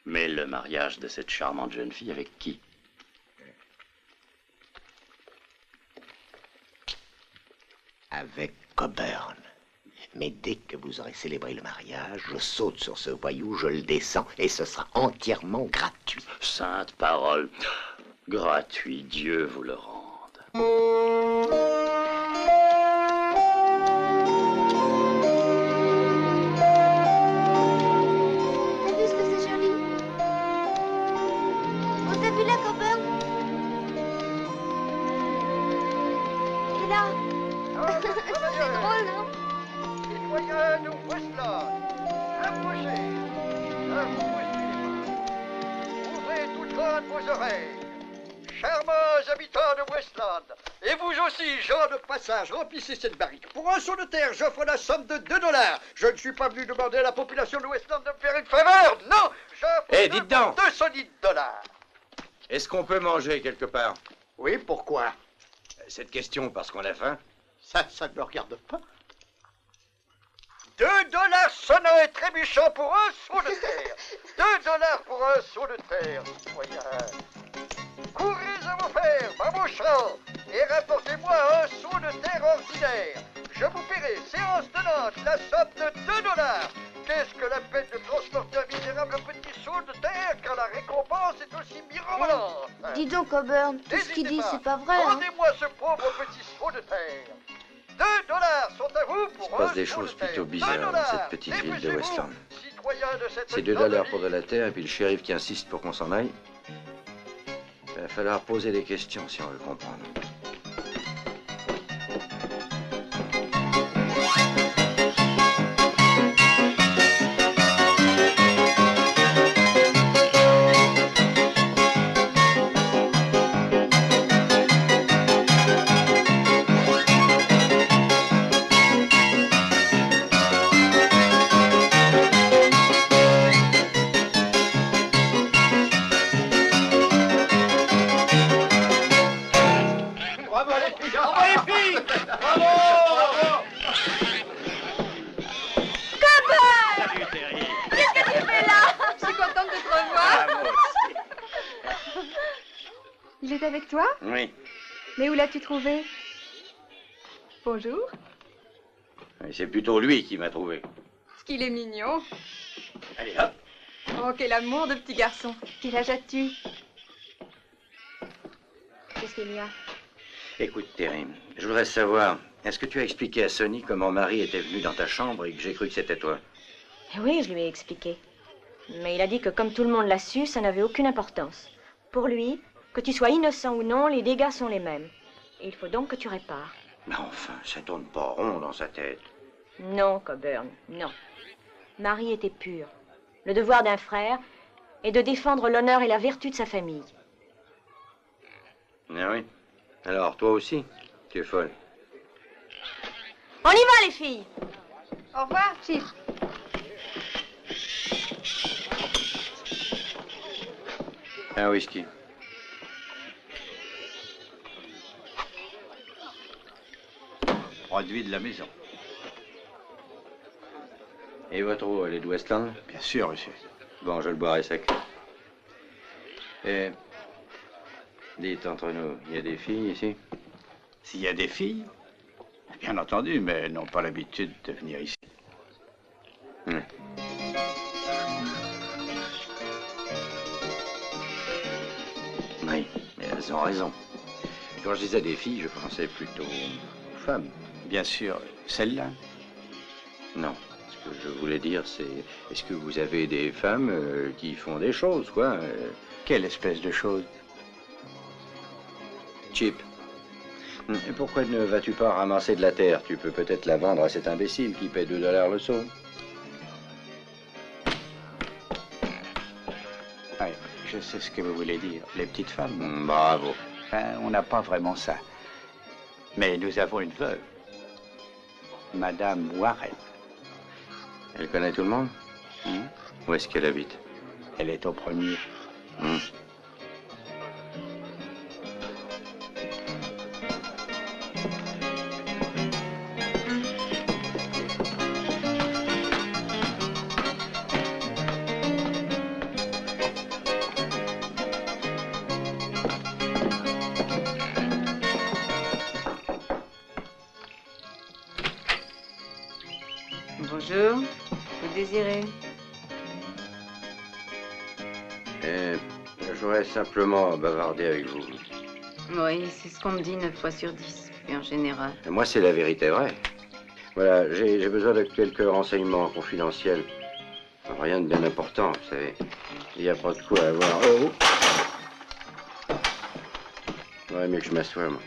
Mais le mariage de cette charmante jeune fille avec qui? Avec Coburn. Mais dès que vous aurez célébré le mariage, je saute sur ce voyou, je le descends, et ce sera entièrement gratuit. Sainte parole. Gratuit, Dieu vous le rende. T'as vu ce que c'est joli? Oh, t'as vu la Coburn? Et là? C'est drôle, non? Citoyens de Westland, approchez. Ne vous bousculez pas. Ouvrez toutes grandes vos oreilles. Charmants habitants de Westland, et vous aussi, gens de passage, remplissez cette barrique. Pour un seau de terre, j'offre la somme de $2. Je ne suis pas venu demander à la population de Westland de me faire une faveur. Non, j'offre dites donc. $2 solides. Est-ce qu'on peut manger quelque part? Oui, pourquoi? Cette question parce qu'on a faim. Ça ne me regarde pas. $2 sonnant et trébuchant pour un seau de terre. $2 pour un seau de terre, citoyens. Courez à vos fers, à vos champs, et rapportez-moi un seau de terre ordinaire. Je vous paierai, séance tenante, la somme de $2. Qu'est-ce que la peine de transporter un misérable petit seau de terre quand la récompense est aussi mirobolante? Dis donc, Coburn, tout ce qu'il dit, c'est pas vrai, hein? Rendez-moi ce pauvre petit seau de terre. $2 sont à vous pour Il se passe des choses plutôt bizarres dans cette petite ville de Westland. C'est $2 pour de la terre et puis le shérif qui insiste pour qu'on s'en aille. Il va falloir poser des questions si on veut comprendre. Il est avec toi? Oui. Mais où l'as-tu trouvé? Bonjour. Oui, c'est plutôt lui qui m'a trouvé. Ce qu'il est mignon. Allez, hop. Oh, quel amour de petit garçon. Quel âge as-tu? Qu'est-ce qu'il y a? Écoute, Terry, je voudrais savoir, est-ce que tu as expliqué à Sonny comment Marie était venue dans ta chambre et que j'ai cru que c'était toi? Oui, je lui ai expliqué. Mais il a dit que comme tout le monde l'a su, ça n'avait aucune importance. Pour lui, que tu sois innocent ou non, les dégâts sont les mêmes. Et il faut donc que tu répares. Mais enfin, ça tourne pas rond dans sa tête. Non, Coburn, non. Marie était pure. Le devoir d'un frère est de défendre l'honneur et la vertu de sa famille. Ah oui? Alors, toi aussi, tu es folle. On y va, les filles! Au revoir, Chip. Un whisky. Produit de la maison. Et votre eau, elle est de Westland? Bien sûr, monsieur. Bon, je le boirai sec. Et... dites, entre nous, il y a des filles ici? S'il y a des filles? Bien entendu, mais elles n'ont pas l'habitude de venir ici. Oui, mais elles ont raison. Quand je disais des filles, je pensais plutôt aux femmes. Bien sûr, celle-là? Non. Ce que je voulais dire, c'est... est-ce que vous avez des femmes qui font des choses, quoi? Quelle espèce de choses? Chip. Et pourquoi ne vas-tu pas ramasser de la terre? Tu peux peut-être la vendre à cet imbécile qui paie $2 le seau. Oui, je sais ce que vous voulez dire. Les petites femmes. Bravo. Enfin, on n'a pas vraiment ça. Mais nous avons une veuve. Madame Warren. Elle connaît tout le monde? Où est-ce qu'elle habite? Elle est au premier. Bonjour. Vous désirez? Je voudrais simplement bavarder avec vous. Oui, c'est ce qu'on me dit 9 fois sur 10, puis en général. Et moi, c'est la vérité vraie. Voilà, j'ai besoin de quelques renseignements confidentiels. Rien de bien important, vous savez. Il n'y a pas de quoi avoir... Oh! Ouais, mais que je m'assoie, moi.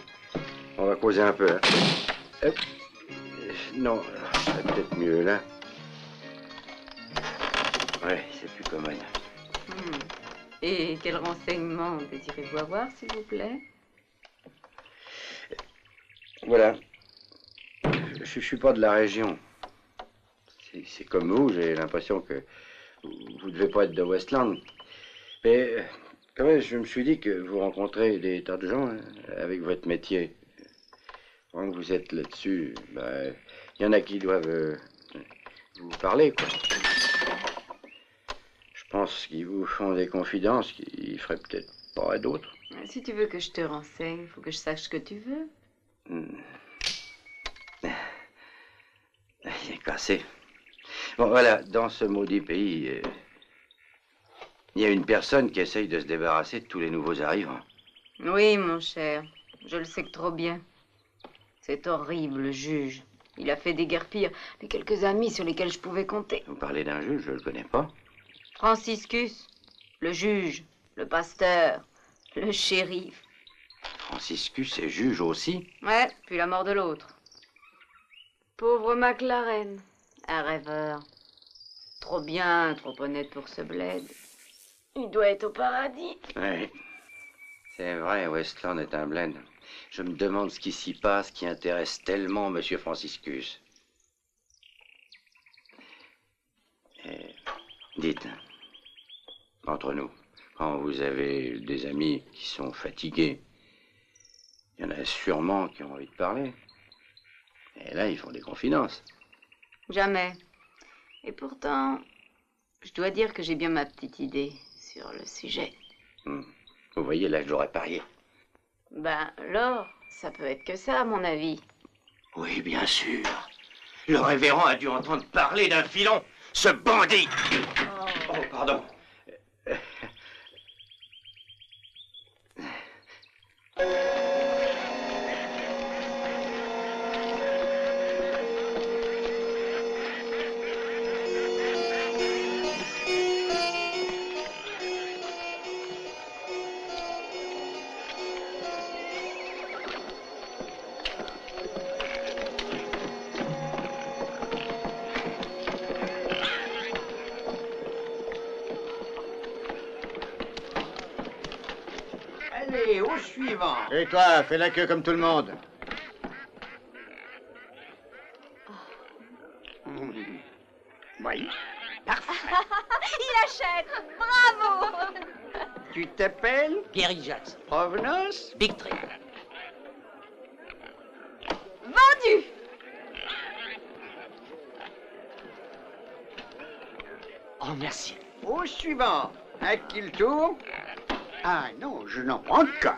On va causer un peu, hein. Hop. Non, c'est peut-être mieux, là. Ouais, c'est plus commode. Et quel renseignement désirez-vous avoir, s'il vous plaît? Voilà. Je suis pas de la région. C'est comme vous, j'ai l'impression que vous devez pas être de Westland. Mais quand même, je me suis dit que vous rencontrez des tas de gens hein, avec votre métier. Quand vous êtes là-dessus, ben, y en a qui doivent vous parler, quoi. Je pense qu'ils vous font des confidences qu'ils feraient peut-être pas à d'autres. Si tu veux que je te renseigne, il faut que je sache ce que tu veux. Il est cassé. Bon, voilà, dans ce maudit pays, il y a une personne qui essaye de se débarrasser de tous les nouveaux arrivants. Oui, mon cher, je le sais que trop bien. C'est horrible, le juge. Il a fait des guerres pires. Les quelques amis sur lesquels je pouvais compter. Vous parlez d'un juge, je le connais pas. Franciscus, le juge, le pasteur, le shérif. Franciscus est juge aussi? Ouais, puis la mort de l'autre. Pauvre McLaren, un rêveur. Trop bien, trop honnête pour ce bled. Il doit être au paradis. Oui, c'est vrai, Westland est un bled. Je me demande ce qui s'y passe qui intéresse tellement Monsieur Franciscus. Et dites, entre nous, quand vous avez des amis qui sont fatigués, il y en a sûrement qui ont envie de parler. Et là, ils font des confidences. Jamais. Et pourtant, je dois dire que j'ai bien ma petite idée sur le sujet. Vous voyez, là, j'aurais parié. Ben, l'or, ça peut être que ça, à mon avis. Oui, bien sûr. Le révérend a dû entendre parler d'un filon. Ce bandit! Oh, pardon. Allez, au suivant. Et toi, fais la queue comme tout le monde. Oui. Il achète. Bravo. Tu t'appelles Pierre Jacques. Provenance Big Tree. Vendu. Oh, merci. Au suivant. À qui le tour? Ah non, je n'en prends qu'un.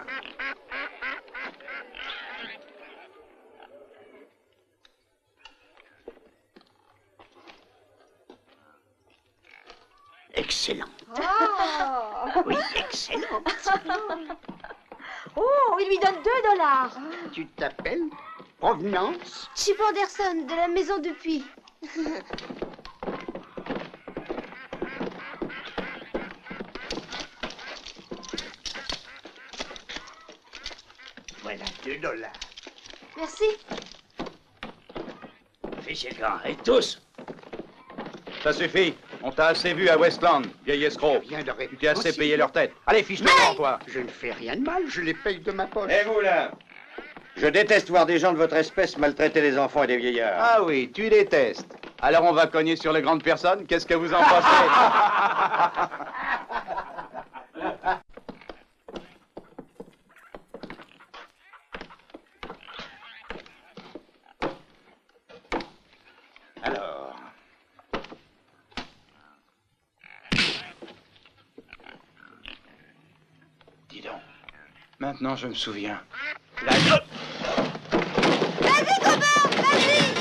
Excellent. Oh. Oui, excellent. Oh, il lui donne $2. Tu t'appelles Provenance? Chip Anderson, de la maison Dupuis. Voilà $2. Merci. Fichez le camp. Et tous. Ça suffit. On t'a assez vu à Westland, vieil escroc. Rien de Tu t'es assez payé leur tête. Allez, fiche-le devant toi. Je ne fais rien de mal, je les paye de ma poche. Et vous, là? Je déteste voir des gens de votre espèce maltraiter les enfants et des vieillards. Ah oui, tu détestes. Alors on va cogner sur les grandes personnes. Qu'est-ce que vous en pensez? Alors... Dis donc. Maintenant, je me souviens. Vas-y, Coburn, vas-y.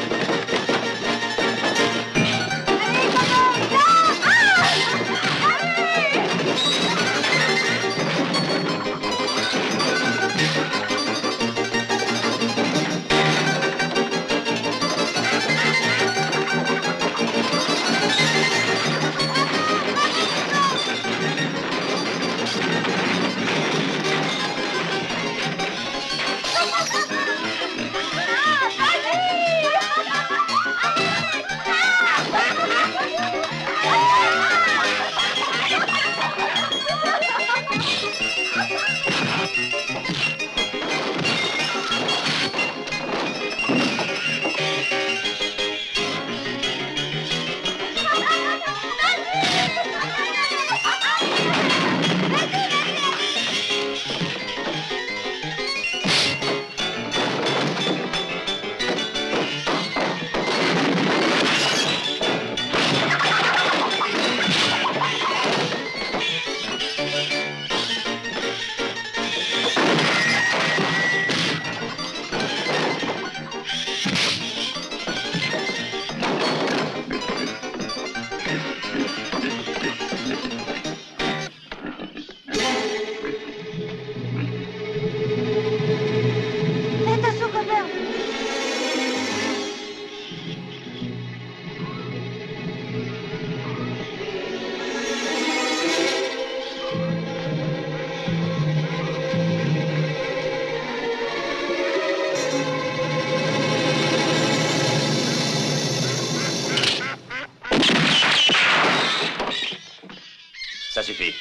Ça suffit.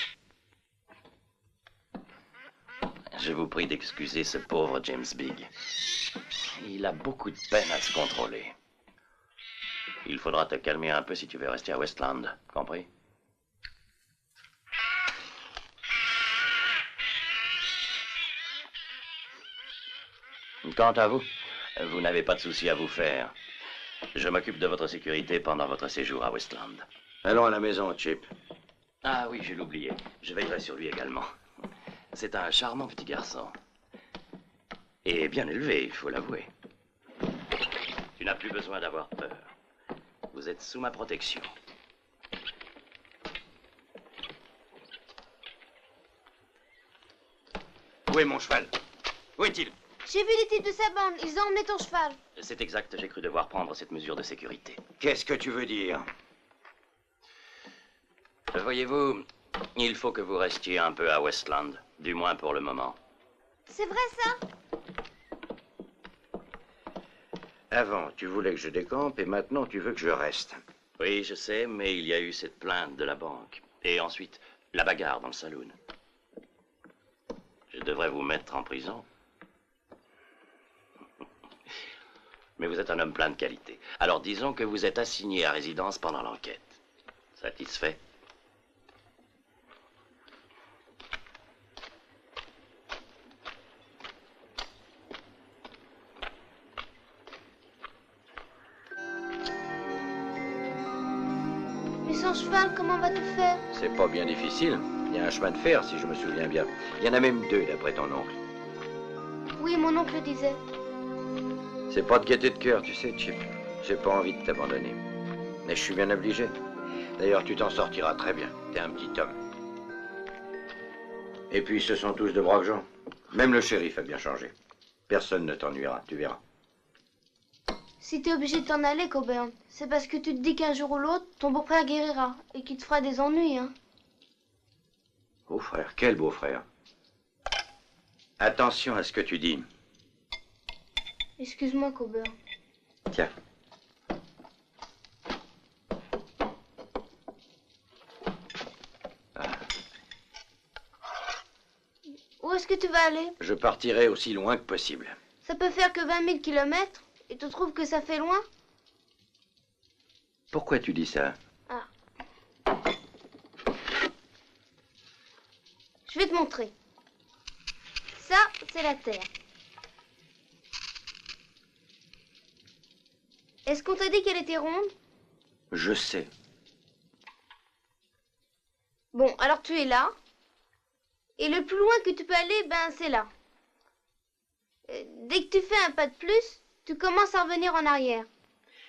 Je vous prie d'excuser ce pauvre James Bigg. Il a beaucoup de peine à se contrôler. Il faudra te calmer un peu si tu veux rester à Westland, compris? Quant à vous, vous n'avez pas de souci à vous faire. Je m'occupe de votre sécurité pendant votre séjour à Westland. Allons à la maison, Chip. Ah oui, je l'oubliais. Je veillerai sur lui également. C'est un charmant petit garçon. Et bien élevé, il faut l'avouer. Tu n'as plus besoin d'avoir peur. Vous êtes sous ma protection. Où est mon cheval? Où est-il? J'ai vu les types de sa bande. Ils ont emmené ton cheval. C'est exact, j'ai cru devoir prendre cette mesure de sécurité. Qu'est-ce que tu veux dire? Voyez-vous, il faut que vous restiez un peu à Westland, du moins pour le moment. C'est vrai, ça? Avant, tu voulais que je décampe et maintenant tu veux que je reste. Oui, je sais, mais il y a eu cette plainte de la banque. Et ensuite, la bagarre dans le saloon. Je devrais vous mettre en prison. Mais vous êtes un homme plein de qualité. Alors disons que vous êtes assigné à résidence pendant l'enquête. Satisfait? Mais sans cheval, comment vas-tu faire? C'est pas bien difficile. Il y a un chemin de fer, si je me souviens bien. Il y en a même deux, d'après ton oncle. Oui, mon oncle disait. C'est pas de gaieté de cœur, tu sais, Chip. J'ai pas envie de t'abandonner. Mais je suis bien obligé. D'ailleurs, tu t'en sortiras très bien. T'es un petit homme. Et puis, ce sont tous de braves gens. Même le shérif a bien changé. Personne ne t'ennuiera, tu verras. Si t'es obligé de t'en aller, Coburn, c'est parce que tu te dis qu'un jour ou l'autre, ton beau-frère guérira et qu'il te fera des ennuis, hein. Beau-frère, quel beau-frère. Attention à ce que tu dis. Excuse-moi, Coburn. Tiens. Où est-ce que tu vas aller? Je partirai aussi loin que possible. Ça peut faire que 20 000 kilomètres et tu trouves que ça fait loin? Pourquoi tu dis ça? Ah. Je vais te montrer. Ça, c'est la Terre. Est-ce qu'on t'a dit qu'elle était ronde? Je sais. Bon, alors tu es là. Et le plus loin que tu peux aller, ben c'est là. Dès que tu fais un pas de plus, tu commences à revenir en arrière.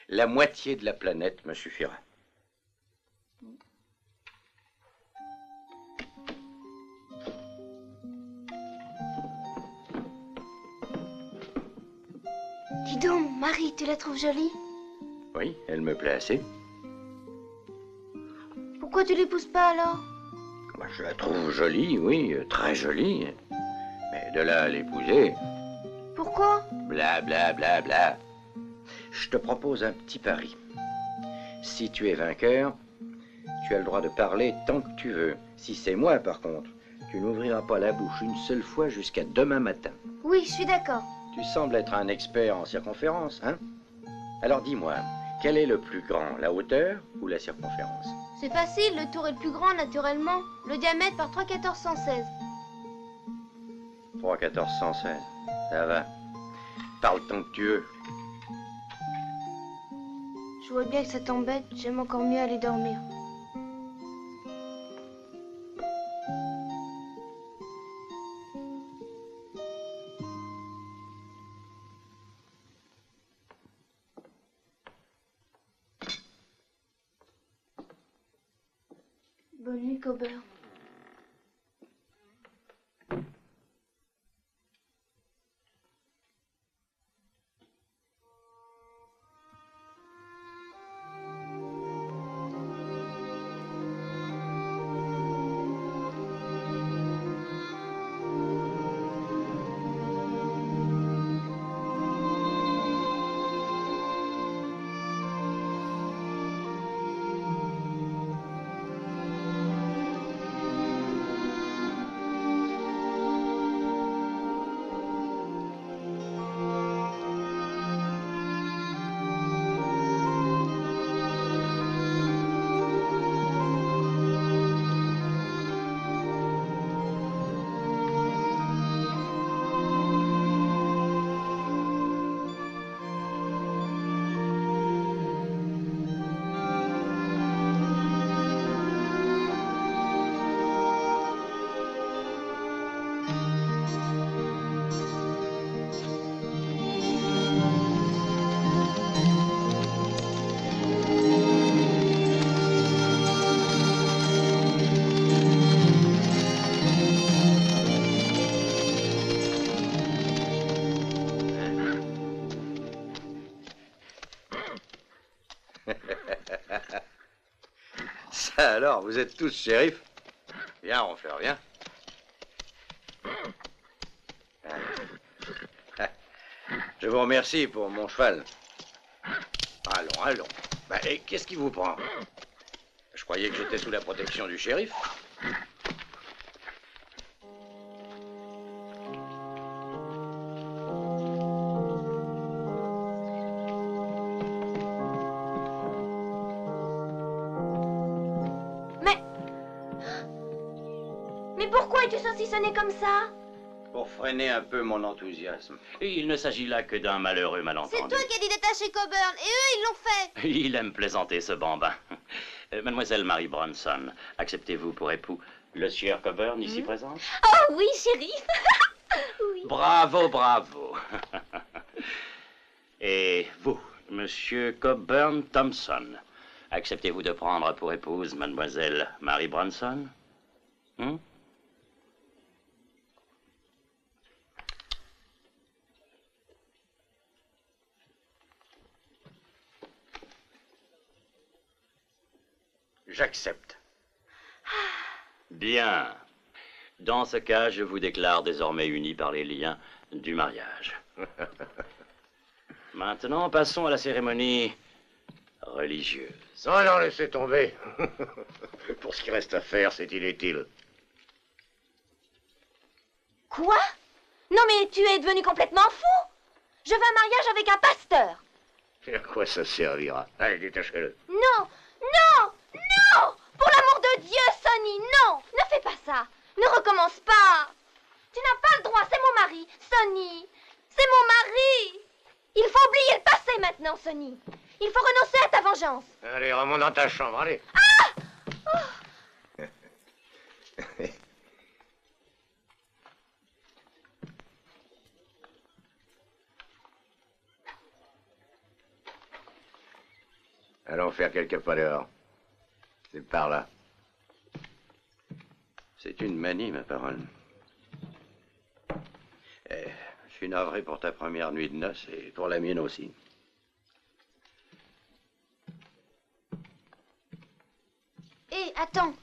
La moitié de la planète me suffira. Dis donc, Marie, tu la trouves jolie? Oui, elle me plaît assez. Pourquoi tu l'épouses pas alors? Bah, je la trouve jolie, oui, très jolie. Mais de là à l'épouser... Pourquoi? Bla bla bla bla. Je te propose un petit pari. Si tu es vainqueur, tu as le droit de parler tant que tu veux. Si c'est moi, par contre, tu n'ouvriras pas la bouche une seule fois jusqu'à demain matin. Oui, je suis d'accord. Tu sembles être un expert en circonférence, hein? Alors dis-moi, quel est le plus grand, la hauteur ou la circonférence? C'est facile, le tour est le plus grand naturellement. Le diamètre par 3 14 116. 3 14 116, ça va. Parle tant que tu veux. Je vois bien que ça t'embête, j'aime encore mieux aller dormir. Bonne nuit, Coburn. Ça alors, vous êtes tous shérifs? Viens, Ronfleur, viens. Je vous remercie pour mon cheval. Allons, allons. Bah, et qu'est-ce qui vous prend? Je croyais que j'étais sous la protection du shérif. Mais pourquoi es-tu saucissonné comme ça? Pour freiner un peu mon enthousiasme. Et il ne s'agit là que d'un malheureux malentendu. C'est toi qui as dit d'attacher Coburn, et eux, ils l'ont fait. Il aime plaisanter, ce bambin. Mademoiselle Mary Bronson, acceptez-vous pour époux le sieur Coburn, ici présent? Oh oui, shérif. Oui. Bravo, bravo. Et vous, monsieur Coburn Thompson, acceptez-vous de prendre pour épouse mademoiselle Mary Bronson? J'accepte. Bien. Dans ce cas, je vous déclare désormais unis par les liens du mariage. Maintenant, passons à la cérémonie religieuse. Non, non, laissez tomber. Pour ce qui reste à faire, c'est inutile. Quoi? Non mais tu es devenu complètement fou. Je veux un mariage avec un pasteur. Et à quoi ça servira? Allez, détachez-le. Non, non, non! Pour l'amour de Dieu, Sonny, non! Ne fais pas ça. Ne recommence pas. Tu n'as pas le droit, c'est mon mari, Sonny. C'est mon mari. Il faut oublier le passé maintenant, Sonny. Il faut renoncer à ta vengeance. Allez, remonte dans ta chambre, allez. Allons faire quelques pas dehors. C'est par là. C'est une manie, ma parole. Je suis navré pour ta première nuit de noces et pour la mienne aussi. Hé, attends.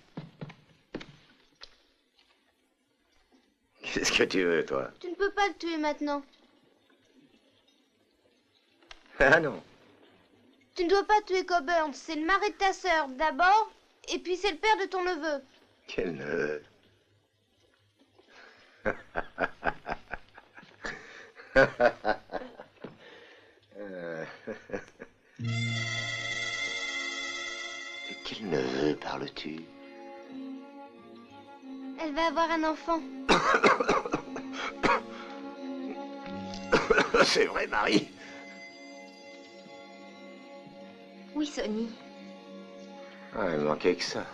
Qu'est-ce que tu veux, toi? Tu ne peux pas le tuer maintenant. Ah non. Tu ne dois pas tuer Coburn. C'est le mari de ta sœur, d'abord, et puis c'est le père de ton neveu. Quel neveu? De quel neveu parles-tu? Elle va avoir un enfant. C'est vrai, Marie? Oui, Sonny. Ah, il manquait que ça.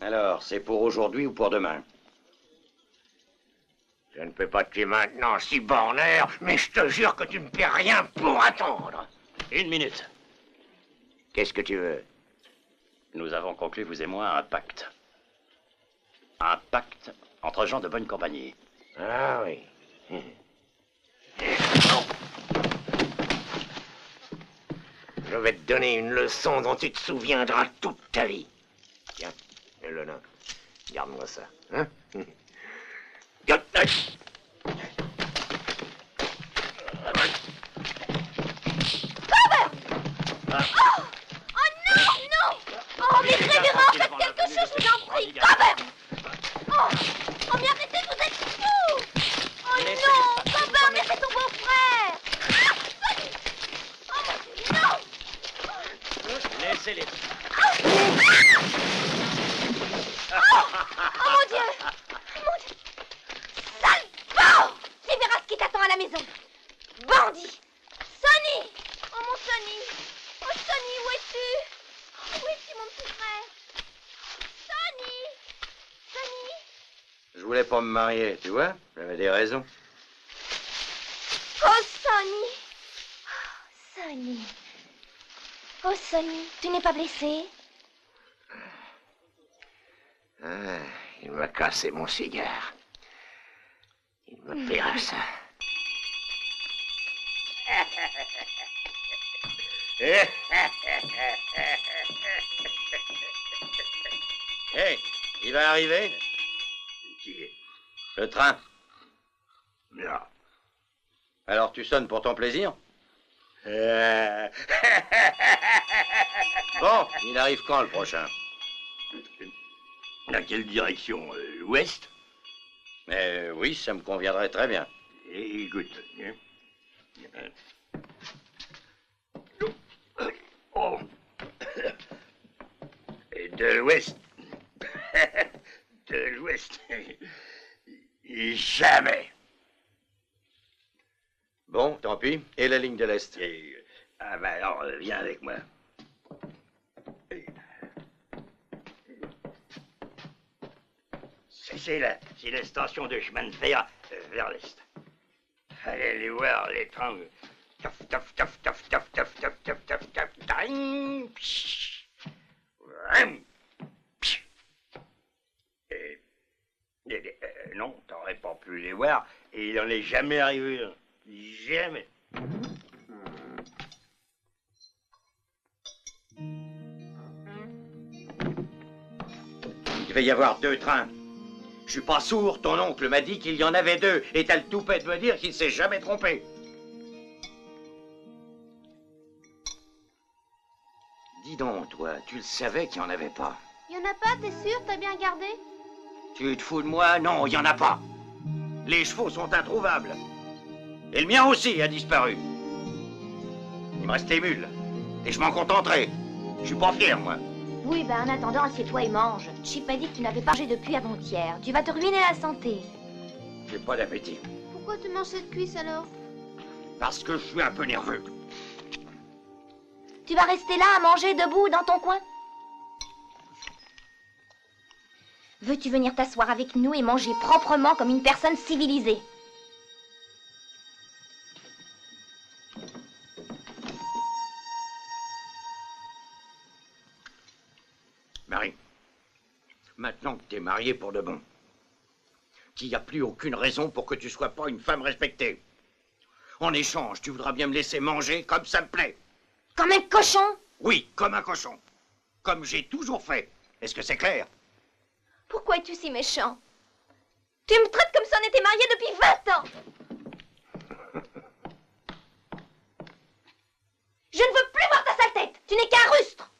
Alors, c'est pour aujourd'hui ou pour demain? Je ne peux pas te tuer maintenant, si borneur, mais je te jure que tu ne perds rien pour attendre. 1 minute. Qu'est-ce que tu veux? Nous avons conclu, vous et moi, un pacte. Un pacte entre gens de bonne compagnie. Ah oui. Je vais te donner une leçon dont tu te souviendras toute ta vie. Tiens, le nain. Garde-moi ça. Hein? Oh non, non! Oh, mais révérend, faites quelque chose, je vous en prie! Coburn! Oh, mais arrêtez, vous êtes fous! Oh non! Coburn, mais c'est ton beau-frère! Sonny! Oh mon Dieu, non! Laissez-les. Oh mon Dieu! Mon Dieu! Sale porc! Tu verras ce qui t'attend à la maison! Bandit! Sonny! Oh mon Sonny! Oh Sonny, où es-tu? Où es-tu, mon petit frère? Sonny! Sonny! Je voulais pas me marier, tu vois? J'avais des raisons. Oh Sonny! Oh, Sonny! Oh Sonny, tu n'es pas blessé? Ah, il m'a cassé mon cigare. Il me paiera ça. Hé, il va arriver? Le train. Non. Alors tu sonnes pour ton plaisir? Bon, il arrive quand le prochain? Dans quelle direction? L'ouest? Oui, ça me conviendrait très bien. Écoute. Oh. De l'ouest. De l'ouest. Jamais. Bon, tant pis. Et la ligne de l'Est? Ah ben alors, viens avec moi. C'est la station de chemin de fer vers l'Est. Allez aller voir les trains. Taf, taf, taf, taf, taf, taf, taf, taf, taf, taf, ding, psh, ram, psh. Non, t'aurais pas pu les voir, et il n'en est jamais arrivé. Jamais. Il va y avoir 2 trains. Je suis pas sourd, ton oncle m'a dit qu'il y en avait 2, et t'as le toupet de me dire qu'il s'est jamais trompé. Dis donc, toi, tu le savais qu'il y en avait pas. Y en a pas, t'es sûr? T'as bien gardé? Tu te fous de moi? Non, il y en a pas. Les chevaux sont introuvables. Et le mien aussi a disparu. Il me reste les mules. Et je m'en contenterai. Je suis pas fier, moi. Oui, ben en attendant, assieds-toi et mange. Chip m'a dit que tu n'avais pas mangé depuis avant-hier. Tu vas te ruiner la santé. J'ai pas d'appétit. Pourquoi tu manges cette cuisse alors? Parce que je suis un peu nerveux. Tu vas rester là à manger debout dans ton coin? Veux-tu venir t'asseoir avec nous et manger proprement comme une personne civilisée? Marie, maintenant que t'es mariée pour de bon, qu'il n'y a plus aucune raison pour que tu sois pas une femme respectée. En échange, tu voudras bien me laisser manger comme ça me plaît. Comme un cochon? Oui, comme un cochon. Comme j'ai toujours fait. Est-ce que c'est clair? Pourquoi es-tu si méchant? Tu me traites comme si on était mariés depuis 20 ans. Je ne veux plus voir ta sale tête. Tu n'es qu'un rustre.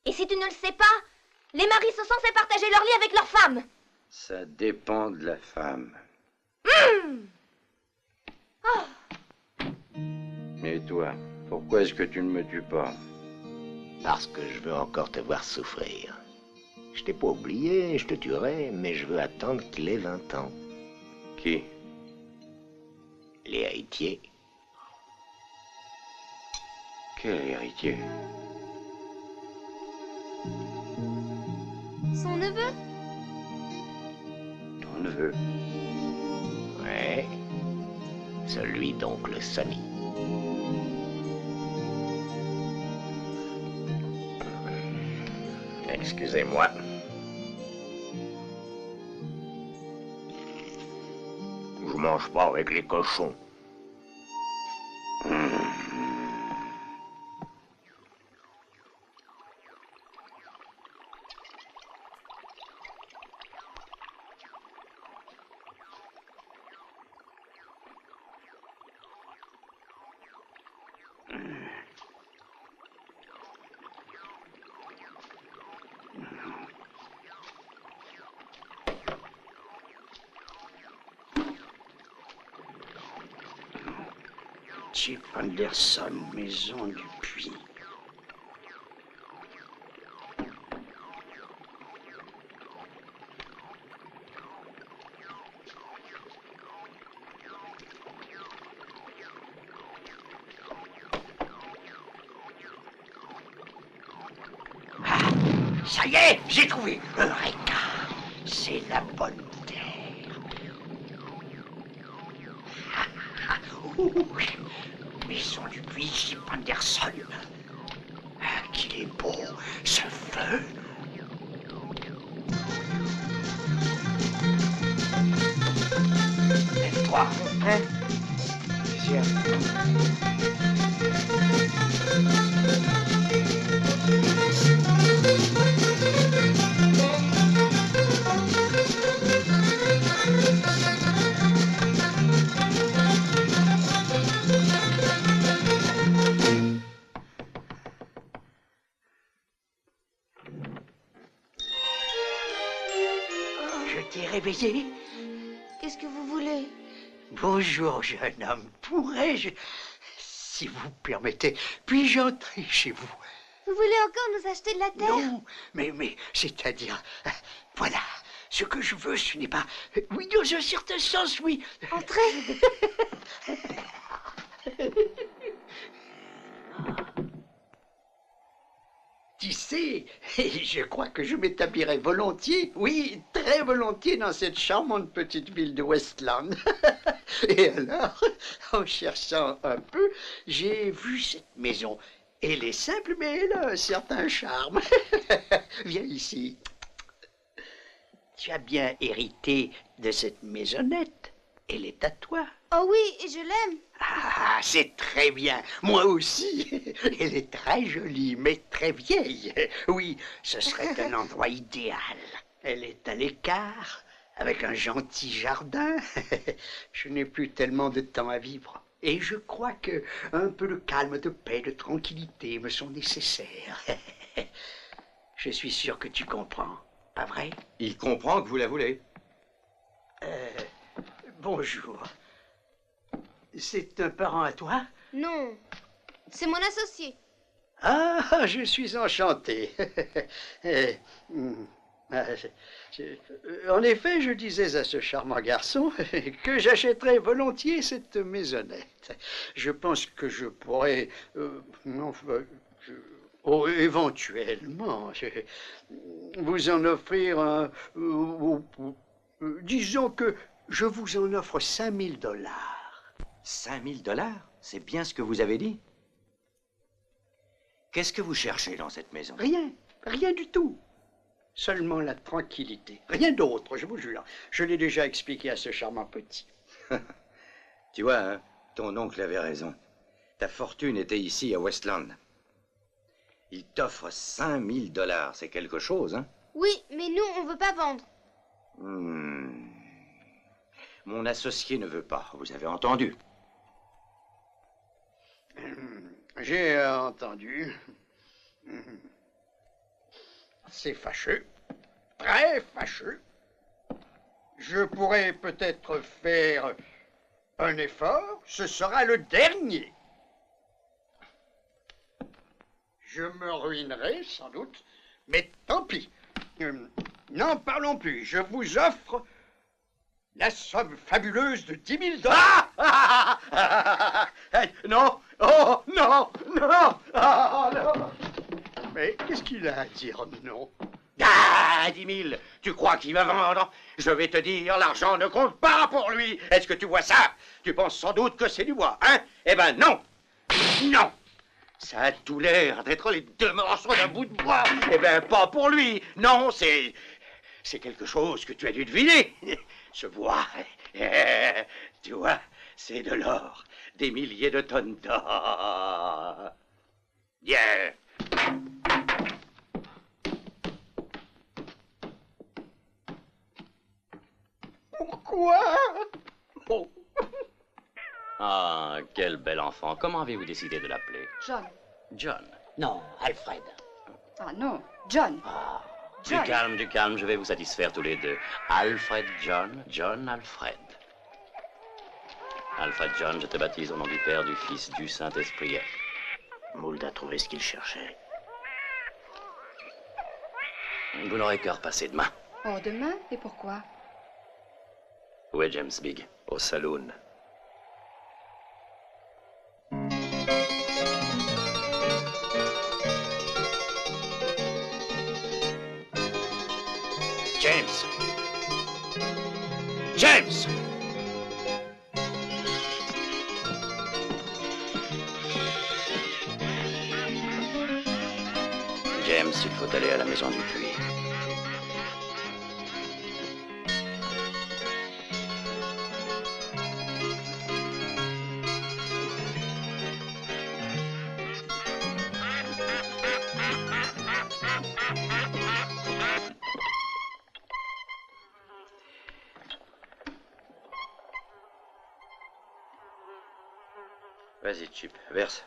Et si tu ne le sais pas, les maris sont censés partager leur lit avec leurs femmes. Ça dépend de la femme. Oh. Et toi, pourquoi est-ce que tu ne me tues pas? Parce que je veux encore te voir souffrir. Je t'ai pas oublié, je te tuerai, mais je veux attendre qu'il ait 20 ans. Qui? Les héritiers. Quel héritier? Son neveu? Ton neveu? Ouais. Celui d'oncle Sonny. Excusez-moi. Je mange pas avec les cochons. Chip Anderson, maison du puits. Ah, ça y est, j'ai trouvé. Eureka, c'est la bonne terre. Maison du puits, Chip Anderson. Ah, qu'il est beau, ce feu. Tiens. Je t'ai réveillé. Qu'est-ce que vous voulez? Bonjour, jeune homme. Pourrais-je, si vous permettez, puis-je entrer chez vous? Vous voulez encore nous acheter de la terre? Non, mais c'est-à-dire, voilà, ce que je veux, ce n'est pas... Oui, dans un certain sens, oui. Entrez. Tu sais, je crois que je m'établirais volontiers, oui, très volontiers dans cette charmante petite ville de Westland. Et alors, en cherchant un peu, j'ai vu cette maison. Elle est simple, mais elle a un certain charme. Viens ici. Tu as bien hérité de cette maisonnette. Elle est à toi. Oh oui, et je l'aime. Ah, c'est très bien. Moi aussi. Elle est très jolie, mais très vieille. Oui, ce serait un endroit idéal. Elle est à l'écart, avec un gentil jardin. Je n'ai plus tellement de temps à vivre. Et je crois que un peu de calme, de paix, de tranquillité me sont nécessaires. Je suis sûr que tu comprends, pas vrai? Il comprend que vous la voulez. Bonjour. C'est un parent à toi? Non, c'est mon associé. Ah, je suis enchanté. En effet, je disais à ce charmant garçon que j'achèterais volontiers cette maisonnette. Je pense que je pourrais... éventuellement, vous en offrir un... disons que je vous en offre 5 000 $. 5 000 $? C'est bien ce que vous avez dit? Qu'est-ce que vous cherchez dans cette maison? Rien, rien du tout. Seulement la tranquillité. Rien d'autre, je vous jure. Je l'ai déjà expliqué à ce charmant petit. Tu vois, hein, ton oncle avait raison. Ta fortune était ici, à Westland. Il t'offre 5 000 $. C'est quelque chose, hein? Oui, mais nous, on veut pas vendre. Mon associé ne veut pas, vous avez entendu? J'ai entendu. C'est fâcheux, très fâcheux. Je pourrais peut-être faire un effort, ce sera le dernier. Je me ruinerai sans doute, mais tant pis. N'en parlons plus, je vous offre la somme fabuleuse de 10 000 $. Non, oh non, non, oh non. Mais qu'est-ce qu'il a à dire non? Ah, 10 000, tu crois qu'il va vendre? Je vais te dire, l'argent ne compte pas pour lui. Est-ce que tu vois ça? Tu penses sans doute que c'est du bois, hein? Eh ben non, non. Ça a tout l'air d'être les 2 morceaux d'un bout de bois. Eh ben pas pour lui. Non, c'est quelque chose que tu as dû deviner. Ce bois, tu vois, c'est de l'or. Des milliers de tonnes d'or. Bien. Pourquoi? Oh. Ah, quel bel enfant. Comment avez-vous décidé de l'appeler? John. John. Non, Alfred. Ah non, John. Du calme, je vais vous satisfaire tous les deux. Alfred John, John Alfred. Alfred John, je te baptise au nom du Père, du Fils, du Saint-Esprit. Mould a trouvé ce qu'il cherchait. Vous n'aurez qu'à repasser demain. Oh, demain? Et pourquoi? Où est James Bigg? Au saloon. James! James! James, il faut aller à la maison du puits. Vas-y, Chip, verse.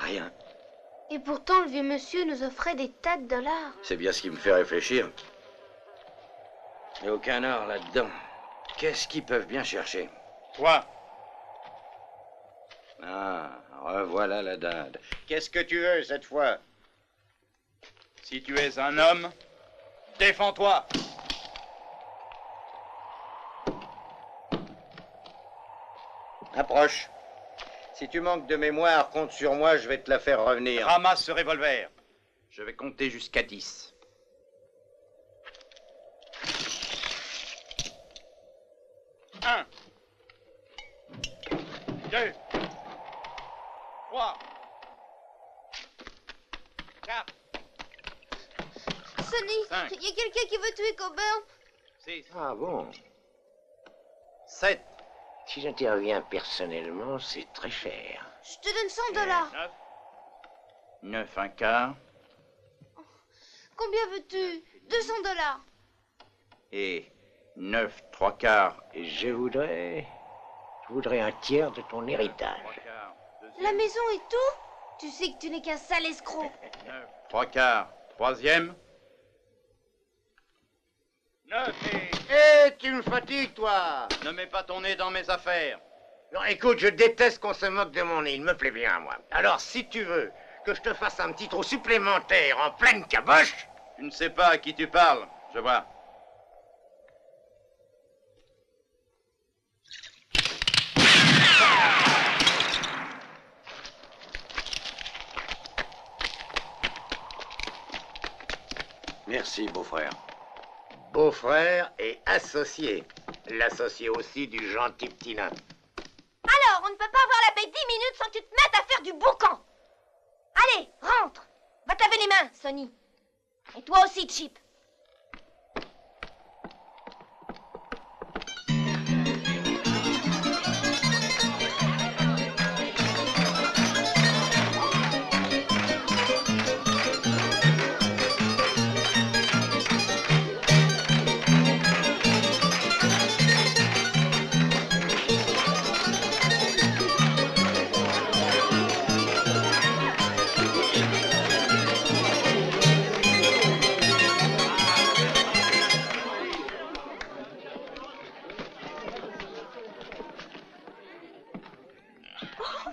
Rien. Et pourtant, le vieux monsieur nous offrait des tas de dollars. C'est bien ce qui me fait réfléchir. Il n'y a aucun or là-dedans. Qu'est-ce qu'ils peuvent bien chercher? Toi, Ah, revoilà la dinde. Qu'est-ce que tu veux cette fois? si tu es un homme, défends-toi. Approche. Si tu manques de mémoire, compte sur moi, je vais te la faire revenir. Ramasse ce revolver. Je vais compter jusqu'à 10. 1, 2, 3, 4, Sonny, Cinq. il y a quelqu'un qui veut tuer Coburn. 6, Ah bon? 7, Si j'interviens personnellement, c'est très cher. Je te donne 100 dollars. 9. 9 un quart. Combien veux-tu? 200 dollars. Et 9 trois quarts. Et je voudrais un tiers de ton héritage. La maison et tout? Tu sais que tu n'es qu'un sale escroc. 9 trois quarts. Troisième. 9 et... Hé, tu me fatigues, toi! Ne mets pas ton nez dans mes affaires. Non, écoute, je déteste qu'on se moque de mon nez, il me plaît bien, moi. Alors, si tu veux que je te fasse un petit trou supplémentaire en pleine caboche... Tu ne sais pas à qui tu parles, je vois. Merci, beau-frère. Beau-frère et associé. L'associé aussi du gentil petit nain. Alors, on ne peut pas avoir la paix 10 minutes sans que tu te mettes à faire du boucan. Allez, rentre. Va te laver les mains, Sonny. Et toi aussi, Chip.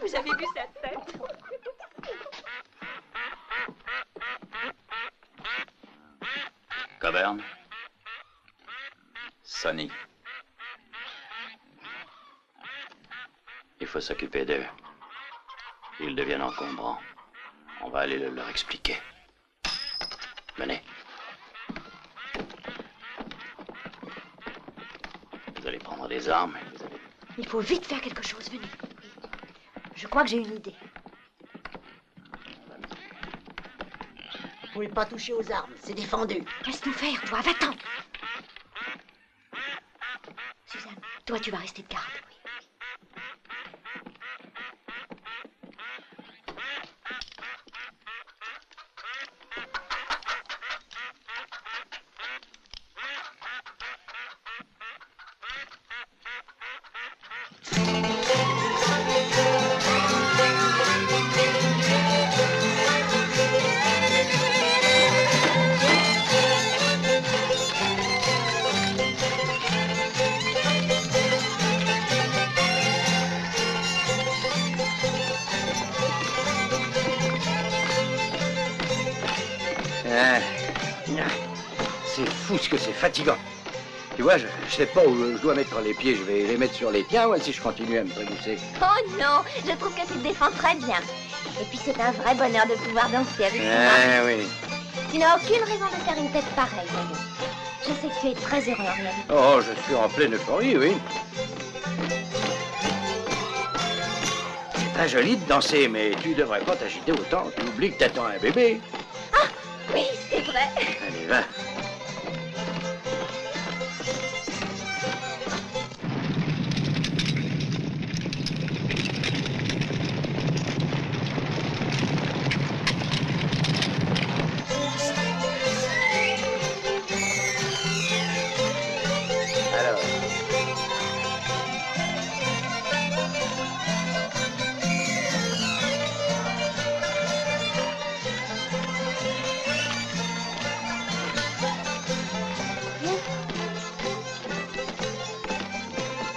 Vous avez vu sa tête? Coburn, Sonny. Il faut s'occuper d'eux. Ils deviennent encombrants. On va aller leur expliquer. Venez. Vous allez prendre des armes. Il faut vite faire quelque chose, venez. Je crois que j'ai une idée. Vous pouvez pas toucher aux armes, c'est défendu. Laisse-nous faire, toi, va-t'en. Suzanne, toi, tu vas rester de garde. C'est fou ce que c'est fatigant. Tu vois, je sais pas où je dois mettre les pieds. Je vais les mettre sur les tiens, ouais, si je continue à me trémousser. Oh non, je trouve que tu te défends très bien. Et puis c'est un vrai bonheur de pouvoir danser avec toi. Ah oui. Tu n'as aucune raison de faire une tête pareille, David. Je sais que tu es très heureux en réalité. Oh, je suis en pleine euphorie, oui. C'est pas joli de danser, mais tu devrais pas t'agiter autant. Tu oublies que t'attends un bébé. Ah, oui, c'est vrai. Allez, va.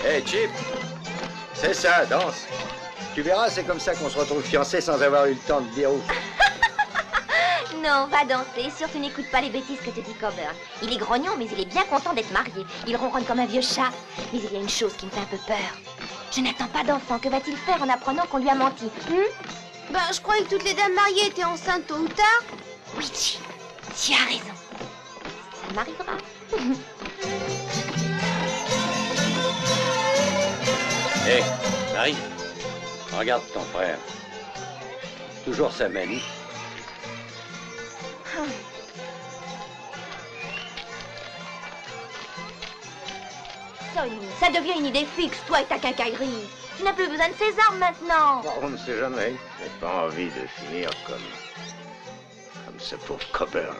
Hey, Chip, c'est ça, danse. Tu verras, c'est comme ça qu'on se retrouve fiancés sans avoir eu le temps de dire où. Non, va danser. Surtout n'écoute pas les bêtises que te dit Coburn. Il est grognon, mais il est bien content d'être marié. Il ronronne comme un vieux chat. Mais il y a une chose qui me fait un peu peur. Je n'attends pas d'enfant. Que va-t-il faire en apprenant qu'on lui a menti? Ben, je croyais que toutes les dames mariées étaient enceintes tôt ou tard. Oui, tu as raison. Ça m'arrivera. Hé, Marie, regarde ton frère. Toujours sa manie. Sonny, ça devient une idée fixe, toi et ta quincaillerie. Tu n'as plus besoin de ces armes maintenant. On ne sait jamais. J'ai pas envie de finir comme ce pauvre Coburn.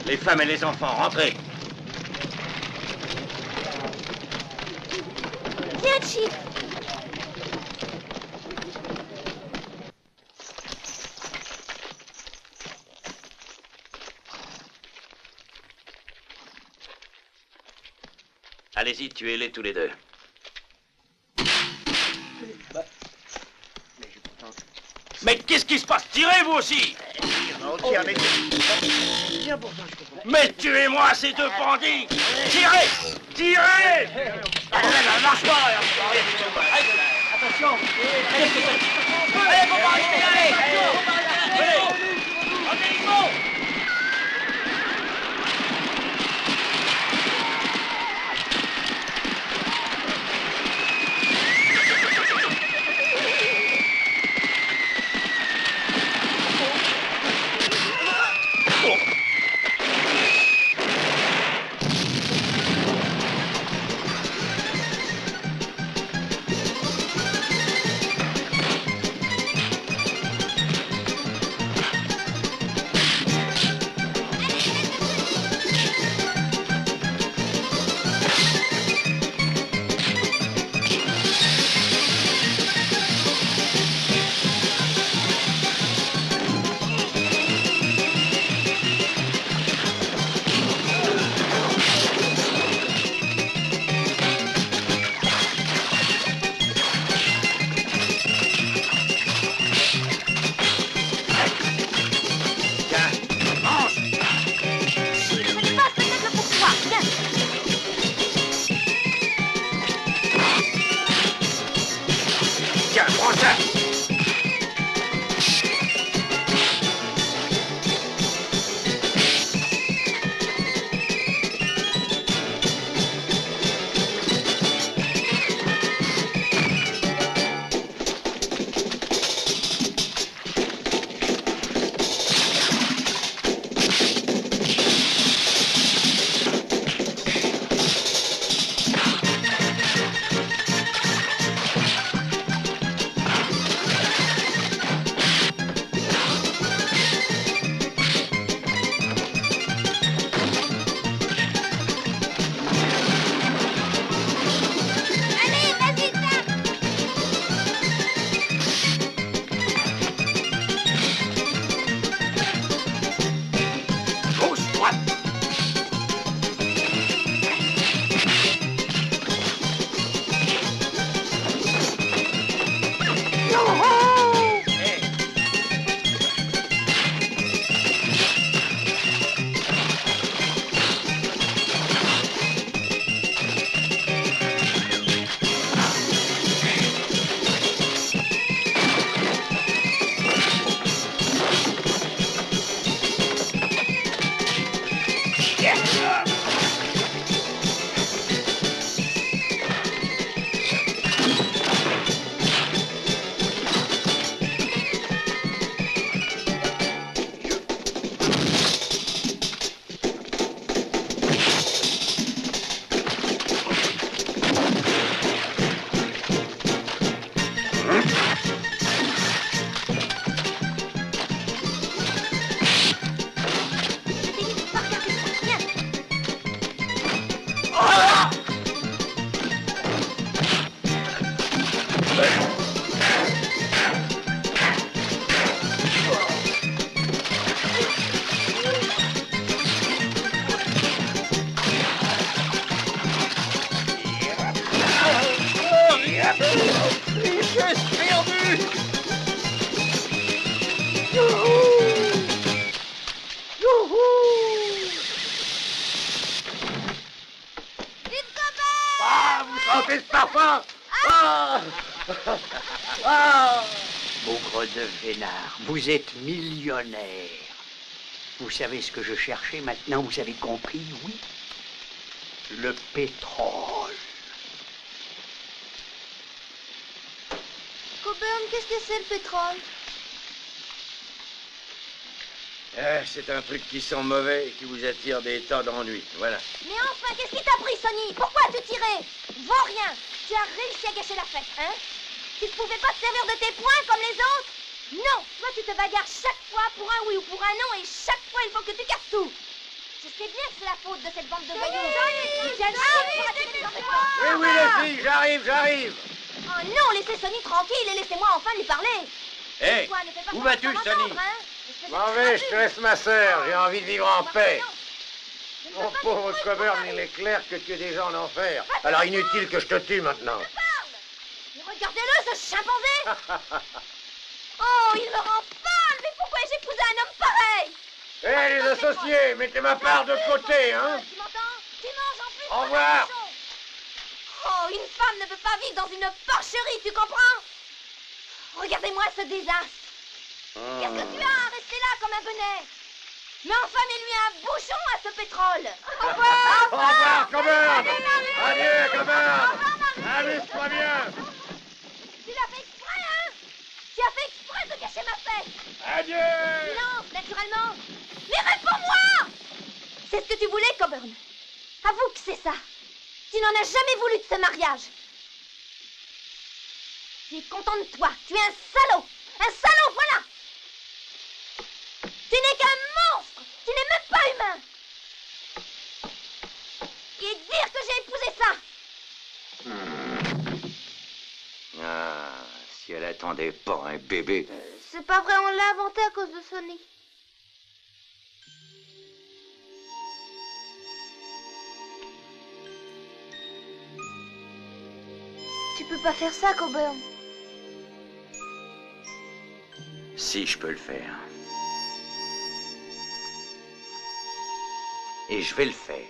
Les femmes et les enfants, rentrez. Viens, Chip. Allez-y, tuez-les tous les deux. Mais qu'est-ce qui se passe? Tirez, vous aussi! Mais tuez-moi ces deux bandits! Tirez! Tirez! Marche pas! Attention! Allez, faut pas arrêter! Allez! pas. Ah. Ah. Bougre de vénard, vous êtes millionnaire. Vous savez ce que je cherchais maintenant, vous avez compris, oui? Le pétrole. Coburn, qu'est-ce que c'est le pétrole? C'est un truc qui sent mauvais et qui vous attire des tas d'ennuis, voilà. Mais enfin, qu'est-ce qui t'a pris, Sonny? Pourquoi as-tu tiré? Vaurien, tu as réussi à gâcher la fête, hein? Tu ne pouvais pas te servir de tes poings comme les autres? Non, toi tu te bagarres chaque fois pour un oui ou pour un non et chaque fois il faut que tu casses tout. Je sais bien que c'est la faute de cette bande de voyous. Oui, les filles, j'arrive. Oh non, laissez Sonny tranquille et laissez-moi enfin lui parler. Hé, où vas-tu, Sonny? M'en vais, je te laisse ma sœur, j'ai envie de vivre en paix. Mon pauvre Coburn, il est clair que tu es déjà en enfer. Alors inutile que je te tue maintenant. Mais regardez-le, ce chimpanzé. Oh, il me rend folle. Mais pourquoi ai-je épousé un homme pareil? Hé, les associés, mettez ma part de côté, hein? Tu m'entends? Tu manges en plus. Au revoir. Oh, une femme ne peut pas vivre dans une porcherie, tu comprends? Regardez-moi ce désastre. Qu'est-ce que tu as à rester là comme un bonnet? Mais enfin, mets-lui un bouchon à ce pétrole. Au revoir. Au revoir, Coburn. Adieu, Coburn. Amuse-toi bien. Tu l'as fait exprès, hein? Tu as fait exprès de gâcher ma fête. Adieu. Silence, naturellement. Mais réponds-moi. C'est ce que tu voulais, Coburn. Avoue que c'est ça. Tu n'en as jamais voulu de ce mariage. Tu es content de toi. Tu es un salaud. Un salaud, voilà. Tu n'es qu'un monstre. Tu n'es même pas humain. Et dire que j'ai épousé ça. Ah, si elle attendait pas un bébé. C'est pas vrai, on l'a inventé à cause de Sonny. Tu peux pas faire ça, Coburn. Si, je peux le faire. Et je vais le faire.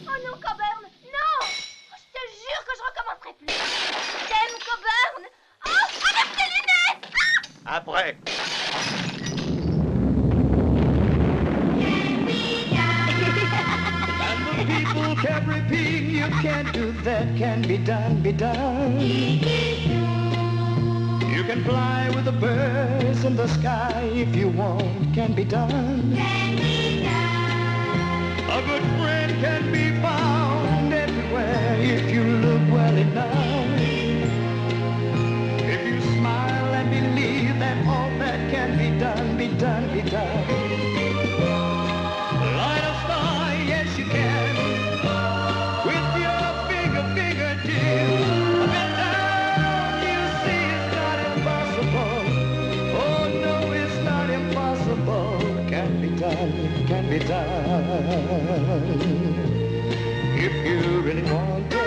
Oh non, Coburn, non! Je te jure que je recommencerai plus. J'aime Coburn. Oh, avec tes lunettes! Après. And the people kept repeating, you can't do that, can be done, be done. You can fly with the birds in the sky if you want, can be done. A good friend can be found everywhere if you look well enough. If you smile and believe that all that can be done, be done, be done. Light a star, yes you can, with your fingertips. Bend down, you see it's not impossible. Oh no, it's not impossible. Can be done, can be done. If you really want to.